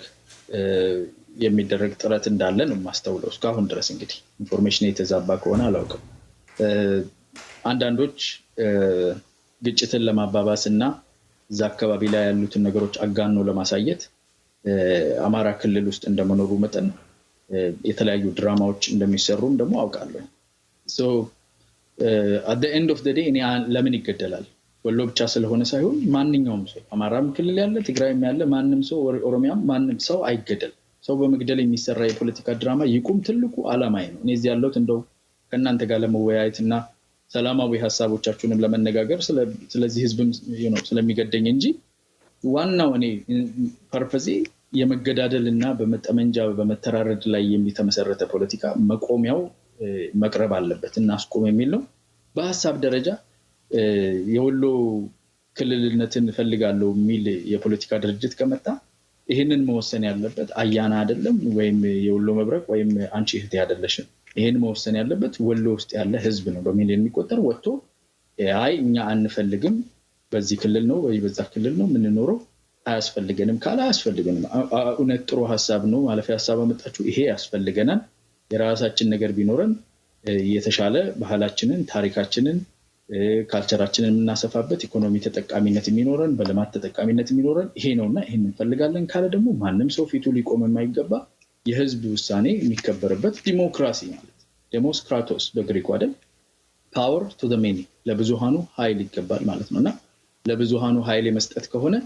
የሚደረግ ጥረት እንዳለ ነው ማስተውለው እስካሁን ድረስ እንግዲህ ኢንፎርሜሽን የተዛባ ከሆነ አላውቅም አንዳንዶች ግጭትን ለማባባስና እዛ አካባቢ ላይ ያሉትን ነገሮች አጋኖ ለማሳየት አማራ ክልል ውስጥ እንደመኖሩ መጠን የተለያዩ ድራማዎች እንደሚሰሩም ደግሞ አውቃለሁ so at the end of the day እኔ ለምን ይገደላል ወሎ ብቻ ስለሆነ ሳይሆን ማንኛውም ሰው አማራም ክልል ያለ ትግራይም ያለ ማንንም ሰው ኦሮሚያም ማንንም ሰው አይገደል ሰው በመግደል የሚሰራ የፖለቲካ ድራማ ይቁም ትልቁ አላማዬ ነው እኔ እዚህ ያለሁት እንደው ከእናንተ ጋር ለመወያየትና ሰላማዊ ሐሳቦቻችሁንም ለመነጋገር ስለዚህ ህዝብም ስለሚገደኝ እንጂ ዋናው እኔ ፐርፐዚ የመገዳደልና በመጠመንጃ በመተራረድ ላይ የሚተመሰረተ ፖለቲካ መቆሚያው መቅረብ አለበት እና አስቆም የሚል ነው በሐሳብ ደረጃ የወሎ ክልልነትን ፈልጋለሁ የሚል የፖለቲካ ድርጅት ከመጣ ይሄንን መወሰን ያለበት አያና አይደለም ወይም የወሎ መብረቅ ወይም አንቺ እህቴ አይደለሽም ይሄን መወሰን ያለበት ወሎ ውስጥ ያለ ህዝብ ነው በሚሊዮን የሚቆጠር ወጥቶ አይ እኛ አንፈልግም በዚህ ክልል ነው ወይ በዛ ክልል ነው ምን ኖረው አያስፈልገንም ካለ አያስፈልገንም እውነት ጥሩ ሐሳብ ነው ማለፊያ ሐሳብ አመጣችሁ ይሄ ያስፈልገናል የራሳችን ነገር ቢኖረን የተሻለ ባህላችንን ታሪካችንን ካልቸራችንን የምናሰፋበት ኢኮኖሚ ተጠቃሚነት የሚኖረን በልማት ተጠቃሚነት የሚኖረን ይሄ ነውና ይሄን እንፈልጋለን ካለ ደግሞ ማንንም ሰው ፊቱ ሊቆም የማይገባ የህዝብ ውሳኔ የሚከበርበት ዲሞክራሲ ማለት ዴሞስ ክራቶስ በግሪክ አይደል ፓወር ቱ ዘ ሜኒ ለብዙሃኑ ኃይል ይገባል ማለት ነውና ለብዙሃኑ ኃይል መስጠት ከሆነ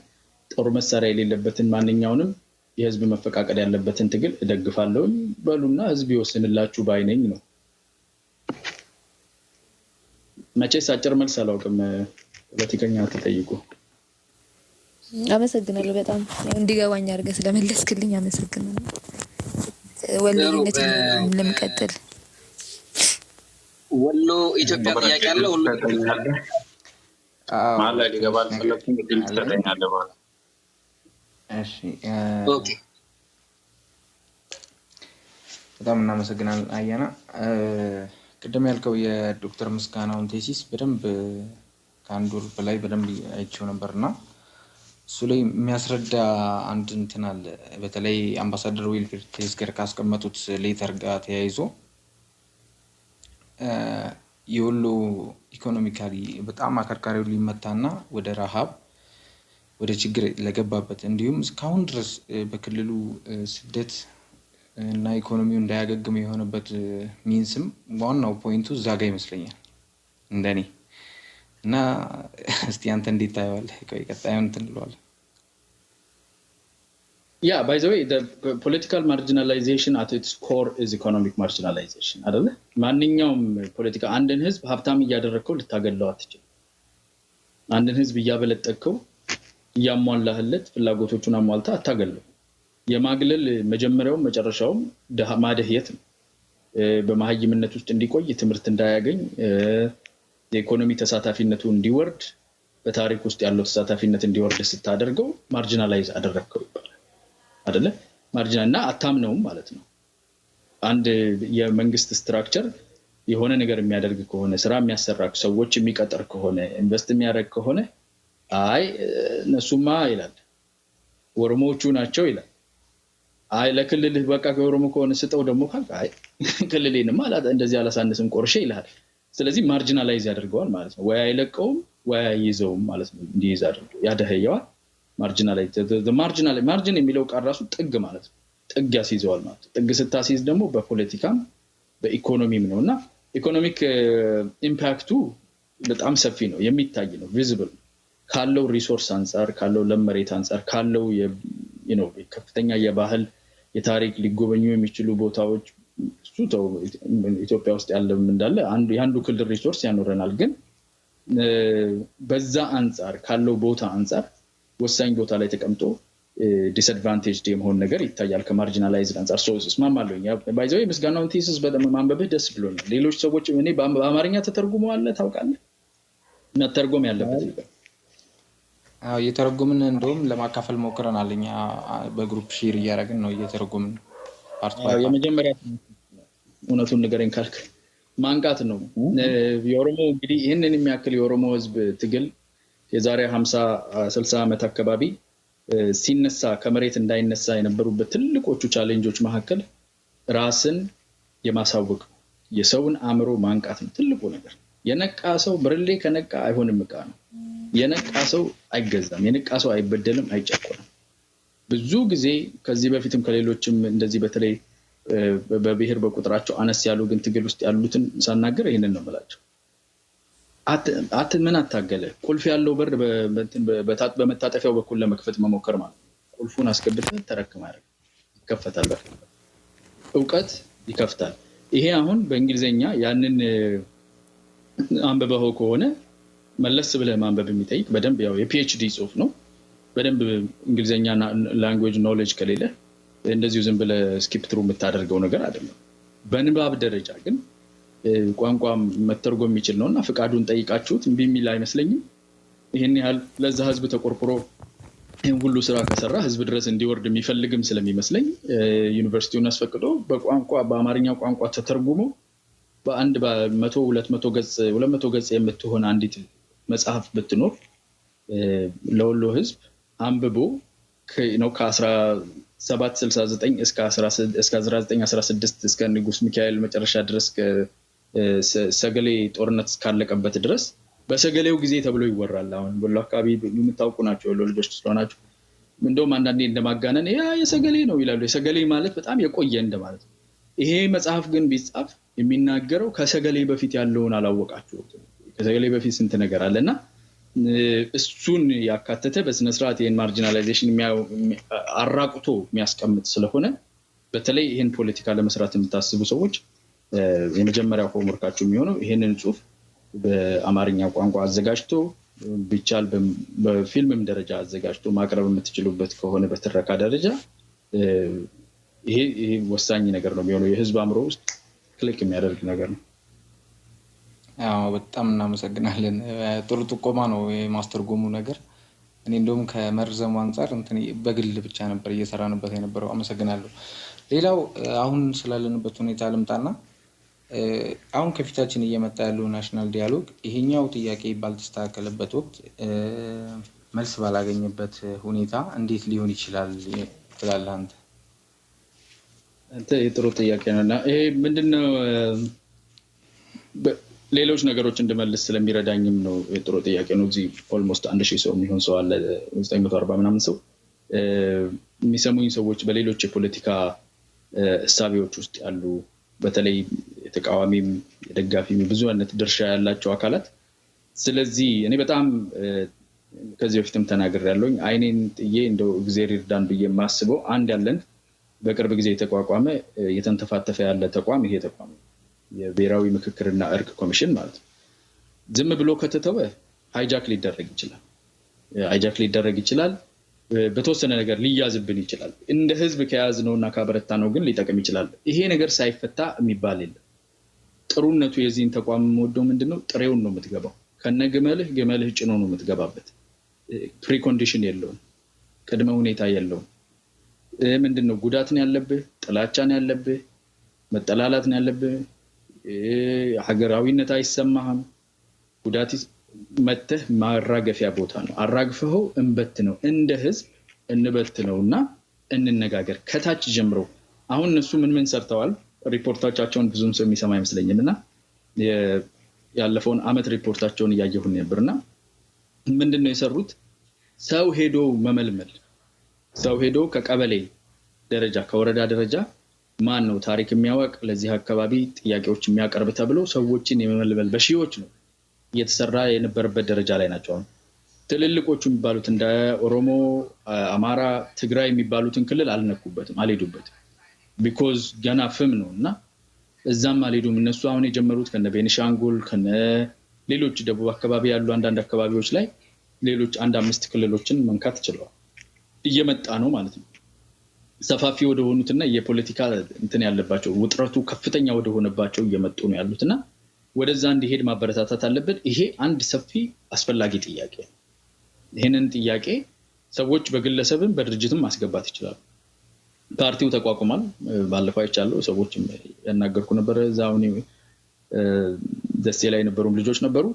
ጦር መሳሪያ የሌለበትን ማንኛውንም የህዝብ መፈቃቀድ ያለበትን ትግል እደግፋለሁ በሉና ህዝብ ይወስንላችሁ ባይነኝ ነው መቼስ አጭር መልስ አላውቅም ፖለቲከኛ ተጠይቁ
አመሰግናለሁ በጣም እንዲገባኝ አድርገህ ስለመለስክልኝ አመሰግናለሁ ወሎነት ለምቀጥል
ወሎ ኢትዮጵያ ጥያቄ አለ ወሎ
ማለት ሊገባል ፈለኩኝ ግን ተጠኛለ ማለት
እሺ
ኦኬ
በጣም እናመሰግናለን አያና ቅድም ያልከው የዶክተር ምስጋናውን ቴሲስ በደንብ ከአንድ ወር በላይ በደንብ አይቼው ነበርና እሱ ላይ የሚያስረዳ አንድ እንትን አለ በተለይ አምባሳደር ዊልፍሪድ ቴስከር ካስቀመጡት ሌተር ጋር ተያይዞ የወሎ ኢኮኖሚካሊ በጣም አከርካሪው ሊመታና ወደ ረሃብ ወደ ችግር ለገባበት እንዲሁም እስካሁን ድረስ በክልሉ ስደት እና ኢኮኖሚው እንዳያገግም የሆነበት ሚንስም ዋናው ፖይንቱ እዛ ጋር ይመስለኛል እንደኔ እና እስቲ አንተ እንዴት ታየዋለህ ቀጣዩን ትንለዋለህ
Yeah, by the way, the political marginalization at its core is economic marginalization. አይደለ? ማንኛውም ፖለቲካ አንድን ህዝብ ሀብታም እያደረከው ልታገለው አትችል። አንድን ህዝብ እያበለጠከው እያሟላህለት ፍላጎቶቹን አሟልታ አታገለው። የማግለል መጀመሪያው መጨረሻው ማደህየት ነው። በማህይምነት ውስጥ እንዲቆይ ትምህርት እንዳያገኝ የኢኮኖሚ ተሳታፊነቱ እንዲወርድ በታሪክ ውስጥ ያለው ተሳታፊነት እንዲወርድ ስታደርገው ማርጂናላይዝ አደረከው ይባላል። አይደለ ማርጂናልና አታምነውም ማለት ነው አንድ የመንግስት ስትራክቸር የሆነ ነገር የሚያደርግ ከሆነ ስራ የሚያሰራ ሰዎች የሚቀጥር ከሆነ ኢንቨስት የሚያደርግ ከሆነ አይ ነሱማ ይላል ወርሞቹ ናቸው ይላል አይ ለክልልህ በቃ ከወርሞ ከሆነ ስጠው ደግሞ ካልክ አይ ክልሌንማ እንደዚህ አላሳነስም ቆርሼ ይላል ስለዚህ ማርጂናላይዝ ያደርገዋል ማለት ነው ወይ አይለቀውም ወይ አይይዘውም ማለት ነው እንዲይዝ አድርገው ያደህየዋል ማርጂናላይዝ ማርጂን የሚለው ቃል ራሱ ጥግ ማለት ነው ጥግ ያስይዘዋል ማለት ጥግ ስታስይዝ ደግሞ በፖለቲካም በኢኮኖሚም ነውና ኢኮኖሚክ ኢምፓክቱ በጣም ሰፊ ነው የሚታይ ነው ቪዚብል ካለው ሪሶርስ አንፃር ካለው ለመሬት አንፃር ካለው ከፍተኛ የባህል የታሪክ ሊጎበኙ የሚችሉ ቦታዎች ሱተው ኢትዮጵያ ውስጥ ያለው እንዳለ አንዱ ክልል ሪሶርስ ያኖረናል ግን በዛ አንፃር ካለው ቦታ አንፃር ወሳኝ ቦታ ላይ ተቀምጦ ዲስአድቫንቴጅ የመሆን ነገር ይታያል ከማርጂናላይዝድ አንፃር እስማማለሁ ባይ ዘ ወይ ምስጋናውን ቴሲስ በጣም ማንበብህ ደስ ብሎኛል ሌሎች ሰዎች እኔ በአማርኛ ተተርጉመዋል ታውቃለህ መተርጎም ያለበት ነገር
አዎ እየተረጎምን እንደውም ለማካፈል ሞክረናልኛ በግሩፕ ሼር እያደረግን ነው እየተረጎምን ፓርት ባይ
የመጀመሪያ እውነቱን ንገረኝ ካልክ ማንቃት ነው የኦሮሞ እንግዲህ ይሄንን የሚያክል የኦሮሞ ህዝብ ትግል የዛሬ 50 60 ዓመት አካባቢ ሲነሳ ከመሬት እንዳይነሳ የነበሩበት ትልቆቹ ቻሌንጆች መካከል ራስን የማሳወቅ የሰውን አእምሮ ማንቃት ነው ትልቁ ነገር የነቃ ሰው ብርሌ ከነቃ አይሆንም ዕቃ ነው የነቃ ሰው አይገዛም የነቃ ሰው አይበደልም አይጨቆንም ብዙ ጊዜ ከዚህ በፊትም ከሌሎችም እንደዚህ በተለይ በብሔር በቁጥራቸው አነስ ያሉ ግን ትግል ውስጥ ያሉትን ሳናገር ይሄንን ነው ማለት ምን አታገለ ቁልፍ ያለው በር በመታጠፊያው በኩል ለመክፈት መሞከር ማለት ቁልፉን አስገብተህ ተረክማ ያደርግ ይከፈታል በር ዕውቀት ይከፍታል ይሄ አሁን በእንግሊዘኛ ያንን አንበበው ከሆነ መለስ ብለህ ማንበብ የሚጠይቅ በደንብ ያው የፒኤችዲ ጽሁፍ ነው በደንብ እንግሊዘኛ ላንጉዌጅ ኖሌጅ ከሌለ እንደዚሁ ዝም ብለህ ስኪፕ ትሩ የምታደርገው ነገር አይደለም በንባብ ደረጃ ግን ቋንቋ መተርጎም የሚችል ነውና ፍቃዱን ጠይቃችሁት እንቢ የሚል አይመስለኝም ይሄን ያህል ለዛ ህዝብ ተቆርቆሮ ይሄን ሁሉ ስራ ከሰራ ህዝብ ድረስ እንዲወርድ የሚፈልግም ስለሚመስለኝ ዩኒቨርሲቲውን አስፈቅዶ በቋንቋ በአማርኛ ቋንቋ ተተርጉሞ በአንድ በ100 200 ገጽ 200 ገጽ የምትሆን አንዲት መጽሐፍ ብትኖር ለወሎ ህዝብ አንብቦ ነው ከ1769 እስከ 1916 እስከ ንጉስ ሚካኤል መጨረሻ ድረስ ሰገሌ ጦርነት ካለቀበት ድረስ በሰገሌው ጊዜ ተብሎ ይወራል። አሁን ወሎ አካባቢ የምታውቁ ናቸው ወሎ ልጆች ስለሆናችሁ እንደውም አንዳንዴ እንደማጋነን ያ የሰገሌ ነው ይላሉ። የሰገሌ ማለት በጣም የቆየ እንደማለት ነው። ይሄ መጽሐፍ ግን ቢጻፍ የሚናገረው ከሰገሌ በፊት ያለውን አላወቃችሁ። ከሰገሌ በፊት ስንት ነገር አለና እሱን ያካተተ በስነ ስርዓት ይሄን ማርጂናላይዜሽን አራቁቶ የሚያስቀምጥ ስለሆነ በተለይ ይሄን ፖለቲካ ለመስራት የምታስቡ ሰዎች የመጀመሪያው ሆምወርካችሁ የሚሆነው ይሄንን ጽሁፍ በአማርኛ ቋንቋ አዘጋጅቶ ቢቻል በፊልምም ደረጃ አዘጋጅቶ ማቅረብ የምትችሉበት ከሆነ በትረካ ደረጃ ይሄ ወሳኝ ነገር ነው የሚሆነው። የህዝብ አምሮ ውስጥ ክሊክ የሚያደርግ ነገር ነው።
አዎ በጣም እናመሰግናለን። ጥሩ ጥቆማ ነው የማስተርጎሙ ነገር። እኔ እንደውም ከመርዘሙ አንፃር በግል ብቻ ነበር እየሰራንበት የነበረው። አመሰግናለሁ። ሌላው አሁን ስላለንበት ሁኔታ ልምጣና አሁን ከፊታችን እየመጣ ያለው ናሽናል ዲያሎግ ይሄኛው ጥያቄ ባልተስተካከለበት ወቅት መልስ ባላገኘበት ሁኔታ እንዴት ሊሆን ይችላል ትላለህ አንተ?
የጥሩ ጥያቄ ነውና ይሄ ምንድነው ሌሎች ነገሮች እንድመልስ ስለሚረዳኝም ነው። የጥሩ ጥያቄ ነው። እዚህ ኦልሞስት 1000 ሰው የሚሆን ሰው አለ 940 ምናምን ሰው የሚሰሙኝ ሰዎች በሌሎች የፖለቲካ እሳቤዎች ውስጥ ያሉ በተለይ የተቃዋሚም የደጋፊም ብዙ አይነት ድርሻ ያላቸው አካላት ስለዚህ እኔ በጣም ከዚህ በፊትም ተናግሬያለሁ። አይኔን ጥዬ እንደው እግዚአብሔር ይርዳን ብዬ ማስበው አንድ ያለን በቅርብ ጊዜ የተቋቋመ የተንተፋተፈ ያለ ተቋም ይሄ ተቋም የብሔራዊ ምክክርና እርቅ ኮሚሽን ማለት ነው። ዝም ብሎ ከተተወ ሃይጃክ ሊደረግ ይችላል በተወሰነ ነገር ሊያዝብን ይችላል። እንደ ህዝብ ከያዝነውና ካበረታነው ግን ሊጠቅም ይችላል። ይሄ ነገር ሳይፈታ የሚባል የለም። ጥሩነቱ የዚህን ተቋም ወዶ ምንድነው ጥሬውን ነው የምትገባው። ከነግመልህ ግመልህ ጭኖ ነው የምትገባበት። ፕሪኮንዲሽን የለውም፣ ቅድመ ሁኔታ የለውም። ምንድነው ጉዳትን ያለብህ፣ ጥላቻን ያለብህ፣ መጠላላትን ያለብህ፣ ሀገራዊነት አይሰማህም። ጉዳት መተህ ማራገፊያ ቦታ ነው። አራግፈው እንበት ነው እንደ ህዝብ እንበት ነውና እንነጋገር ከታች ጀምሮ። አሁን እነሱ ምን ሰርተዋል? ሪፖርታቸውን ብዙም ሰው የሚሰማ አይመስለኝምና ያለፈውን አመት ሪፖርታቸውን እያየሁ ነበርና ምንድነው የሰሩት? ሰው ሄዶ መመልመል፣ ሰው ሄዶ ከቀበሌ ደረጃ ከወረዳ ደረጃ ማን ነው ታሪክ የሚያወቅ ለዚህ አካባቢ ጥያቄዎች የሚያቀርብ ተብሎ ሰዎችን የመመልመል በሺዎች ነው እየተሰራ የነበረበት ደረጃ ላይ ናቸው። ትልልቆቹ የሚባሉት እንደ ኦሮሞ፣ አማራ፣ ትግራይ የሚባሉትን ክልል አልነኩበትም፣ አልሄዱበትም። ቢኮዝ ገና ፍም ነውና እዛም አልሄዱም። እነሱ አሁን የጀመሩት ከነ ቤኒሻንጉል ከነ ሌሎች ደቡብ አካባቢ ያሉ አንዳንድ አካባቢዎች ላይ ሌሎች 1-5 ክልሎችን መንካት ችለዋል። እየመጣ ነው ማለት ነው። ሰፋፊ ወደ ሆኑትና የፖለቲካ እንትን ያለባቸው ውጥረቱ ከፍተኛ ወደ ሆነባቸው እየመጡ ነው ያሉትና ወደዛ እንዲሄድ ማበረታታት አለበት። ይሄ አንድ ሰፊ አስፈላጊ ጥያቄ ነው። ይሄንን ጥያቄ ሰዎች በግለሰብም በድርጅትም ማስገባት ይችላሉ። ፓርቲው ተቋቁሟል። ባለፈው አይቻለሁ። ሰዎች ያናገርኩ ነበር። እዛው ደሴ ላይ የነበሩም ልጆች ነበሩ።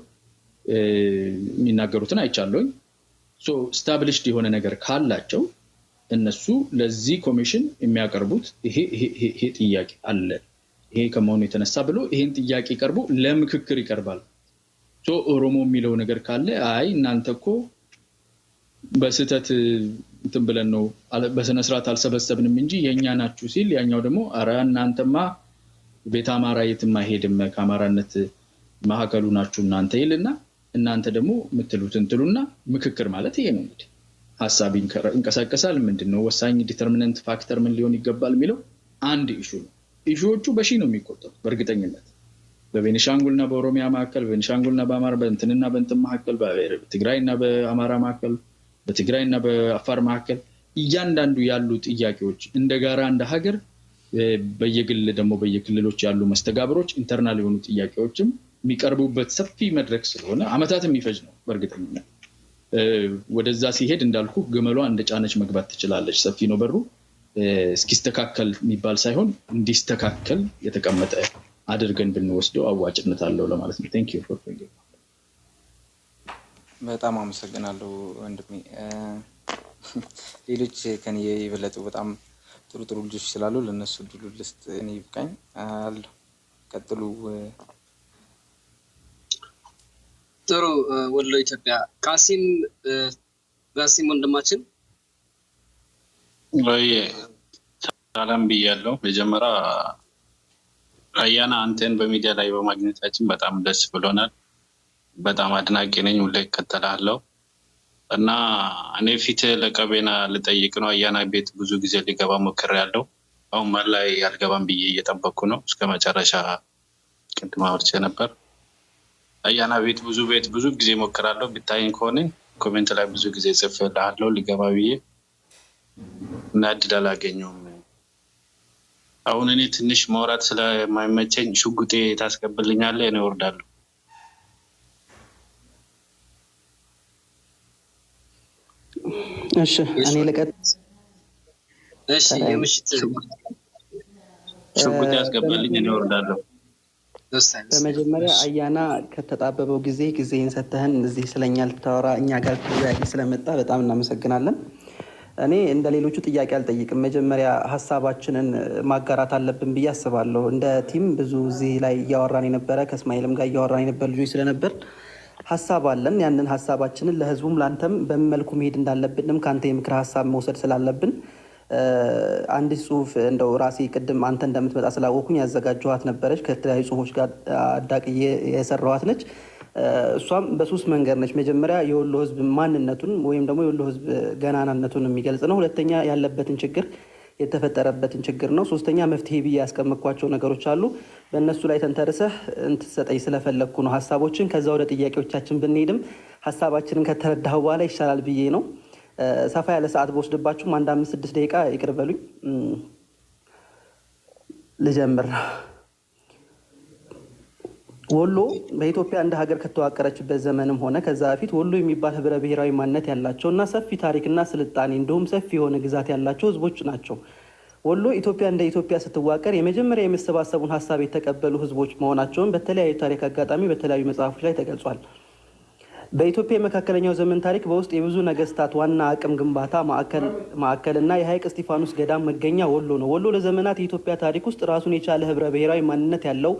የሚናገሩትን አይቻለሁኝ። ስታብሊሽድ የሆነ ነገር ካላቸው እነሱ ለዚህ ኮሚሽን የሚያቀርቡት ይሄ ጥያቄ አለ ይሄ ከመሆኑ የተነሳ ብሎ ይሄን ጥያቄ ቀርቦ ለምክክር ይቀርባል። ኦሮሞ የሚለው ነገር ካለ አይ እናንተኮ በስተት እንትን ብለን ነው በስነ ስርዓት አልሰበሰብንም እንጂ የኛ ናችሁ ሲል ያኛው ደግሞ አራ እናንተማ ቤት አማራ የትም አይሄድም ከአማራነት ማዕከሉ ናችሁ እናንተ ይልና እናንተ ደግሞ ምትሉትን ትሉና ምክክር ማለት ይሄ ነው። እንግዲህ ሐሳብ እንቀሳቀሳል። ምንድነው ወሳኝ ዲተርሚናንት ፋክተር ምን ሊሆን ይገባል የሚለው አንድ ኢሹ ነው። ኢሹዎቹ በሺ ነው የሚቆጠሩት በእርግጠኝነት በቤኒሻንጉልና በኦሮሚያ ማዕከል፣ በቤኒሻንጉልና በአማራ በእንትንና በእንትን ማዕከል፣ በትግራይና በአማራ ማዕከል፣ በትግራይና በአፋር ማዕከል እያንዳንዱ ያሉ ጥያቄዎች እንደ ጋራ እንደ ሀገር በየግል ደግሞ በየክልሎች ያሉ መስተጋብሮች ኢንተርናል የሆኑ ጥያቄዎችም የሚቀርቡበት ሰፊ መድረክ ስለሆነ አመታት የሚፈጅ ነው በእርግጠኝነት። ወደዛ ሲሄድ እንዳልኩ ግመሏ እንደ ጫነች መግባት ትችላለች። ሰፊ ነው በሩ። እስኪስተካከል የሚባል ሳይሆን እንዲስተካከል የተቀመጠ አድርገን ብንወስደው አዋጭነት አለው ለማለት ነው። ቴንክ ዩ ፎር
በጣም አመሰግናለሁ ወንድሜ። ሌሎች ከኔ የበለጡ በጣም ጥሩ ጥሩ ልጆች ስላሉ ለነሱ ድሉ ልስጥ። እኔ ይብቃኝ አለሁ። ቀጥሉ።
ጥሩ ወሎ ኢትዮጵያ ቃሲም ወንድማችን
ወይ ሰላም ብያለሁ። መጀመሪያ አያና አንተን በሚዲያ ላይ በማግኘታችን በጣም ደስ ብሎናል። በጣም አድናቂ ነኝ፣ ሁሌ እከተላለሁ እና እኔ ፊት ለቀቤና ልጠይቅ ነው። አያና ቤት ብዙ ጊዜ ሊገባ ሞክሬያለሁ። አሁን ማን ላይ አልገባም ብዬ እየጠበቅኩ ነው። እስከ መጨረሻ ቅድም አውርቼ ነበር። አያና ቤት ብዙ ጊዜ ሞክራለሁ። ብታይኝ ከሆነ ኮሜንት ላይ ብዙ ጊዜ ጽፌልሃለሁ ሊገባ ብዬ እና እድል አላገኘሁም። አሁን እኔ ትንሽ ማውራት ስለማይመቸኝ ሽጉጤ ታስቀብልኛለህ? እኔ እወርዳለሁ።
እሺ እኔ ልቀጥል።
እሺ የምሽት
ሽጉጤ ያስቀበልኝ፣ እኔ እወርዳለሁ።
በመጀመሪያ አያና ከተጣበበው ጊዜን ሰተህን እዚህ ስለኛ ልታወራ እኛ ጋር ተወያይ ስለመጣ በጣም እናመሰግናለን። እኔ እንደ ሌሎቹ ጥያቄ አልጠይቅም። መጀመሪያ ሀሳባችንን ማጋራት አለብን ብዬ አስባለሁ። እንደ ቲም ብዙ እዚህ ላይ እያወራን የነበረ ከእስማኤልም ጋር እያወራን የነበረ ልጆች ስለነበር ሀሳብ አለን። ያንን ሀሳባችንን ለህዝቡም ለአንተም በምን መልኩ መሄድ እንዳለብንም ከአንተ የምክር ሀሳብ መውሰድ ስላለብን አንድ ጽሁፍ እንደው ራሴ ቅድም አንተ እንደምትመጣ ስላወኩኝ ያዘጋጀኋት ነበረች። ከተለያዩ ጽሁፎች ጋር አዳቅዬ የሰራኋት ነች። እሷም በሶስት መንገድ ነች። መጀመሪያ የወሎ ህዝብ ማንነቱን ወይም ደግሞ የወሎ ህዝብ ገናናነቱን የሚገልጽ ነው። ሁለተኛ ያለበትን ችግር የተፈጠረበትን ችግር ነው። ሶስተኛ መፍትሄ ብዬ ያስቀመጥኳቸው ነገሮች አሉ። በእነሱ ላይ ተንተርሰህ እንትሰጠኝ ስለፈለግኩ ነው ሀሳቦችን። ከዛ ወደ ጥያቄዎቻችን ብንሄድም ሀሳባችንን ከተረዳህ በኋላ ይሻላል ብዬ ነው። ሰፋ ያለ ሰዓት በወስድባችሁም አንድ 5-6 ደቂቃ ይቅር በሉኝ። ልጀምር። ወሎ በኢትዮጵያ እንደ ሀገር ከተዋቀረችበት ዘመንም ሆነ ከዛ በፊት ወሎ የሚባል ህብረ ብሔራዊ ማንነት ያላቸው እና ሰፊ ታሪክና ስልጣኔ እንዲሁም ሰፊ የሆነ ግዛት ያላቸው ህዝቦች ናቸው። ወሎ ኢትዮጵያ እንደ ኢትዮጵያ ስትዋቀር የመጀመሪያ የመሰባሰቡን ሀሳብ የተቀበሉ ህዝቦች መሆናቸውን በተለያዩ ታሪክ አጋጣሚ በተለያዩ መጽሐፎች ላይ ተገልጿል። በኢትዮጵያ የመካከለኛው ዘመን ታሪክ በውስጥ የብዙ ነገስታት ዋና አቅም ግንባታ ማዕከልና የሀይቅ እስጢፋኖስ ገዳም መገኛ ወሎ ነው። ወሎ ለዘመናት የኢትዮጵያ ታሪክ ውስጥ ራሱን የቻለ ህብረ ብሔራዊ ማንነት ያለው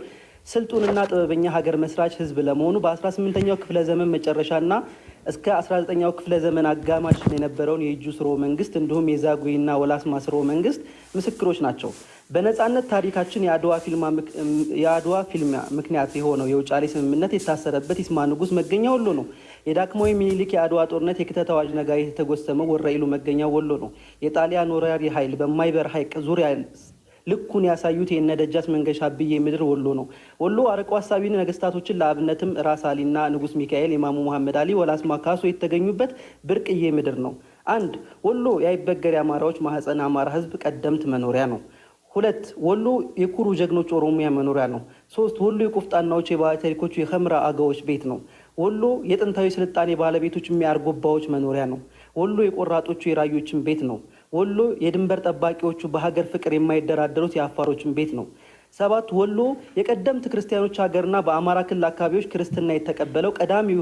ስልጡንና ጥበበኛ ሀገር መስራች ህዝብ ለመሆኑ በ18ኛው ክፍለ ዘመን መጨረሻና እስከ 19ኛው ክፍለ ዘመን አጋማሽ የነበረውን የእጁ ስርወ መንግስት እንዲሁም የዛጉዌና ወላስማ ስርወ መንግስት ምስክሮች ናቸው። በነጻነት ታሪካችን የአድዋ ፊልሚያ ምክንያት የሆነው የውጫሌ ስምምነት የታሰረበት ይስማ ንጉስ መገኛ ወሎ ነው። የዳግማዊ ምኒልክ የአድዋ ጦርነት የክተት አዋጅ ነጋሪት የተጎሰመው ወረኢሉ መገኛ ወሎ ነው። የጣሊያን ወራሪ ኃይል በማይበር ሐይቅ ዙሪያ ልኩን ያሳዩት የነደጃች መንገሻ ብዬ ምድር ወሎ ነው። ወሎ አርቆ ሀሳቢ ነገስታቶችን ለአብነትም ራስ አሊና ንጉስ ሚካኤል፣ ኢማሙ መሐመድ አሊ፣ ወላስማ ካሶ የተገኙበት ብርቅዬ ምድር ነው። 1 ወሎ የአይበገር የአማራዎች ማህፀን አማራ ህዝብ ቀደምት መኖሪያ ነው። 2 ወሎ የኩሩ ጀግኖች ኦሮሚያ መኖሪያ ነው። 3 ወሎ የቁፍጣናዎች የባህታሪኮቹ የኸምራ አገዎች ቤት ነው። ወሎ የጥንታዊ ስልጣኔ ባለቤቶች የሚያርጎባዎች መኖሪያ ነው። ወሎ የቆራጦቹ የራዮችን ቤት ነው። ወሎ የድንበር ጠባቂዎቹ በሀገር ፍቅር የማይደራደሩት የአፋሮችን ቤት ነው። 7 ወሎ የቀደምት ክርስቲያኖች ሀገርና በአማራ ክልል አካባቢዎች ክርስትና የተቀበለው ቀዳሚው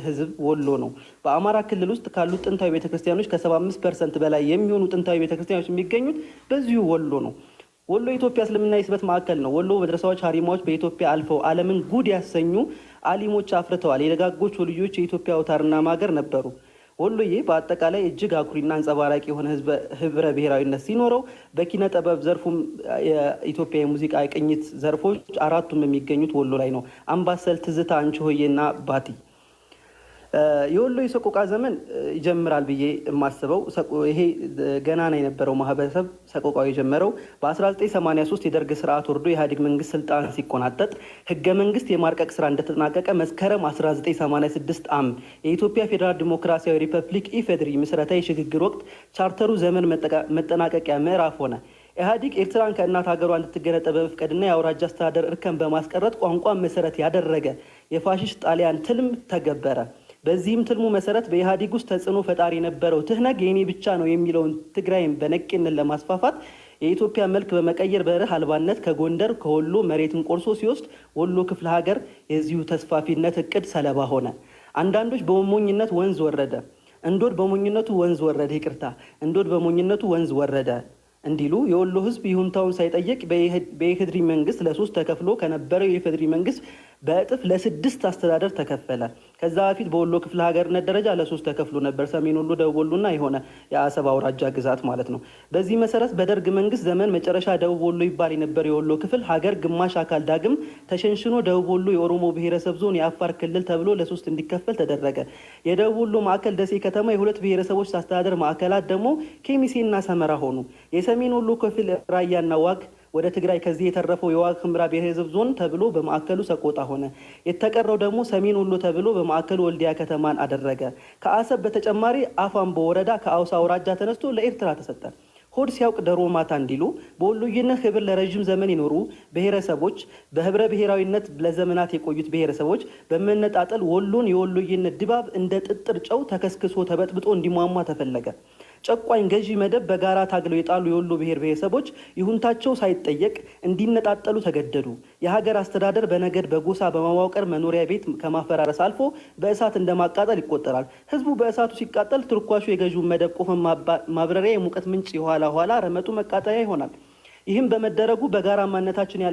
ህዝብ ወሎ ነው። በአማራ ክልል ውስጥ ካሉት ጥንታዊ ቤተክርስቲያኖች ከ75% በላይ የሚሆኑ ጥንታዊ ቤተክርስቲያኖች የሚገኙት በዚሁ ወሎ ነው። ወሎ የኢትዮጵያ እስልምና የስበት ማዕከል ነው። ወሎ መድረሳዎች፣ ሀሪማዎች በኢትዮጵያ አልፈው ዓለምን ጉድ ያሰኙ አሊሞች አፍርተዋል። የደጋጎች ልጆች የኢትዮጵያ አውታርና ማገር ነበሩ። ወሎዬ በአጠቃላይ እጅግ አኩሪና አንጸባራቂ የሆነ ህብረ ብሔራዊነት ሲኖረው በኪነ ጥበብ ዘርፉም የኢትዮጵያ የሙዚቃ ቅኝት ዘርፎች 4ቱም የሚገኙት ወሎ ላይ ነው። አምባሰል፣ ትዝታ፣ አንቺ ሆዬና ባቲ። የወሎ የሰቆቃ ዘመን ይጀምራል ብዬ የማስበው ይሄ ገናና የነበረው ማህበረሰብ ሰቆቃው የጀመረው በ1983 የደርግ ስርዓት ወርዶ የኢህአዴግ መንግስት ስልጣን ሲቆናጠጥ ህገ መንግስት የማርቀቅ ስራ እንደተጠናቀቀ መስከረም 1986 የኢትዮጵያ ፌዴራል ዲሞክራሲያዊ ሪፐብሊክ ኢፌድሪ ምስረታ የሽግግር ወቅት ቻርተሩ ዘመን መጠናቀቂያ ምዕራፍ ሆነ። ኢህአዴግ ኤርትራን ከእናት ሀገሯ እንድትገነጠል በመፍቀድና የአውራጃ አስተዳደር እርከን በማስቀረት ቋንቋን መሰረት ያደረገ የፋሽስት ጣሊያን ትልም ተገበረ። በዚህም ትልሙ መሰረት በኢህአዴግ ውስጥ ተጽዕኖ ፈጣሪ የነበረው ትህነግ የኔ ብቻ ነው የሚለውን ትግራይን በነቄነት ለማስፋፋት የኢትዮጵያ መልክ በመቀየር በረህ አልባነት ከጎንደር ከወሎ መሬትን ቆርሶ ሲወስድ ወሎ ክፍለ ሀገር የዚሁ ተስፋፊነት እቅድ ሰለባ ሆነ። አንዳንዶች በሞኝነት ወንዝ ወረደ እንዶድ በሞኝነቱ ወንዝ ወረደ፣ ይቅርታ እንዶድ በሞኝነቱ ወንዝ ወረደ እንዲሉ የወሎ ህዝብ ይሁንታውን ሳይጠየቅ በኢህድሪ መንግስት ለ3 ተከፍሎ ከነበረው የኢፌድሪ መንግስት በእጥፍ ለ6 አስተዳደር ተከፈለ። ከዛ በፊት በወሎ ክፍለ ሀገርነት ደረጃ ለ3 ተከፍሎ ነበር፣ ሰሜን ወሎ፣ ደቡብ ወሎና የሆነ የአሰብ አውራጃ ግዛት ማለት ነው። በዚህ መሰረት በደርግ መንግስት ዘመን መጨረሻ ደቡብ ወሎ ይባል የነበረው የወሎ ክፍል ሀገር ግማሽ አካል ዳግም ተሸንሽኖ ደቡብ ወሎ የኦሮሞ ብሔረሰብ ዞን የአፋር ክልል ተብሎ ለ3 እንዲከፈል ተደረገ። የደቡብ ወሎ ማዕከል ደሴ ከተማ የሁለት ብሔረሰቦች አስተዳደር ማዕከላት ደግሞ ኬሚሴና ሰመራ ሆኑ። የሰሜን ወሎ ክፍል ራያና ዋግ ወደ ትግራይ ከዚህ የተረፈው የዋግ ኽምራ ብሔረሰብ ዞን ተብሎ በማዕከሉ ሰቆጣ ሆነ። የተቀረው ደግሞ ሰሜን ወሎ ተብሎ በማዕከሉ ወልዲያ ከተማን አደረገ። ከአሰብ በተጨማሪ አፋምቦ ወረዳ ከአውሳ አውራጃ ተነስቶ ለኤርትራ ተሰጠ። ሆድ ሲያውቅ ደሮ ማታ እንዲሉ በወሎዬነት ህብር ለረጅም ዘመን የኖሩ ብሔረሰቦች በህብረ ብሔራዊነት ለዘመናት የቆዩት ብሔረሰቦች በመነጣጠል ወሎን የወሎዬነት ድባብ እንደ ጥጥር ጨው ተከስክሶ ተበጥብጦ እንዲሟሟ ተፈለገ። ጨቋኝ ገዢ መደብ በጋራ ታግለው የጣሉ የወሎ ብሔር ብሔረሰቦች ይሁንታቸው ሳይጠየቅ እንዲነጣጠሉ ተገደዱ። የሀገር አስተዳደር በነገድ በጎሳ በማዋቀር መኖሪያ ቤት ከማፈራረስ አልፎ በእሳት እንደማቃጠል ይቆጠራል። ህዝቡ በእሳቱ ሲቃጠል ትርኳሹ የገዢውን መደብ ቆፈን ማብረሪያ የሙቀት ምንጭ ኋላ ረመጡ መቃጠያ ይሆናል። ይህም በመደረጉ በጋራ ማንነታችን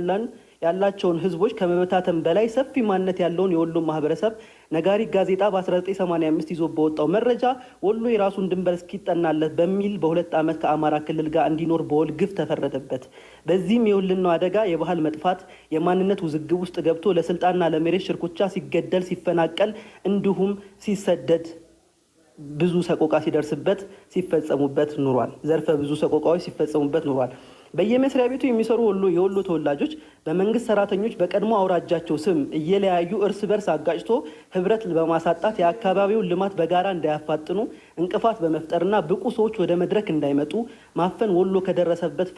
ያላቸውን ህዝቦች ከመበታተን በላይ ሰፊ ማንነት ያለውን የወሎ ማህበረሰብ ነጋሪት ጋዜጣ በ1985 ይዞ በወጣው መረጃ ወሎ የራሱን ድንበር እስኪጠናለት በሚል በ2 ዓመት ከአማራ ክልል ጋር እንዲኖር በወል ግፍ ተፈረደበት። በዚህም የወልናው አደጋ የባህል መጥፋት፣ የማንነት ውዝግብ ውስጥ ገብቶ ለስልጣንና ለመሬት ሽርኩቻ ሲገደል፣ ሲፈናቀል እንዲሁም ሲሰደድ ብዙ ሰቆቃ ሲደርስበት ሲፈጸሙበት ኑሯል። ዘርፈ ብዙ ሰቆቃዎች ሲፈጸሙበት ኑሯል። በየመስሪያ ቤቱ የሚሰሩ የወሎ ተወላጆች በመንግስት ሰራተኞች በቀድሞ አውራጃቸው ስም እየለያዩ እርስ በርስ አጋጭቶ ህብረት በማሳጣት የአካባቢውን ልማት በጋራ እንዳያፋጥኑ እንቅፋት በመፍጠርና ብቁ ሰዎች ወደ መድረክ እንዳይመጡ ማፈን ወሎ ከደረሰበት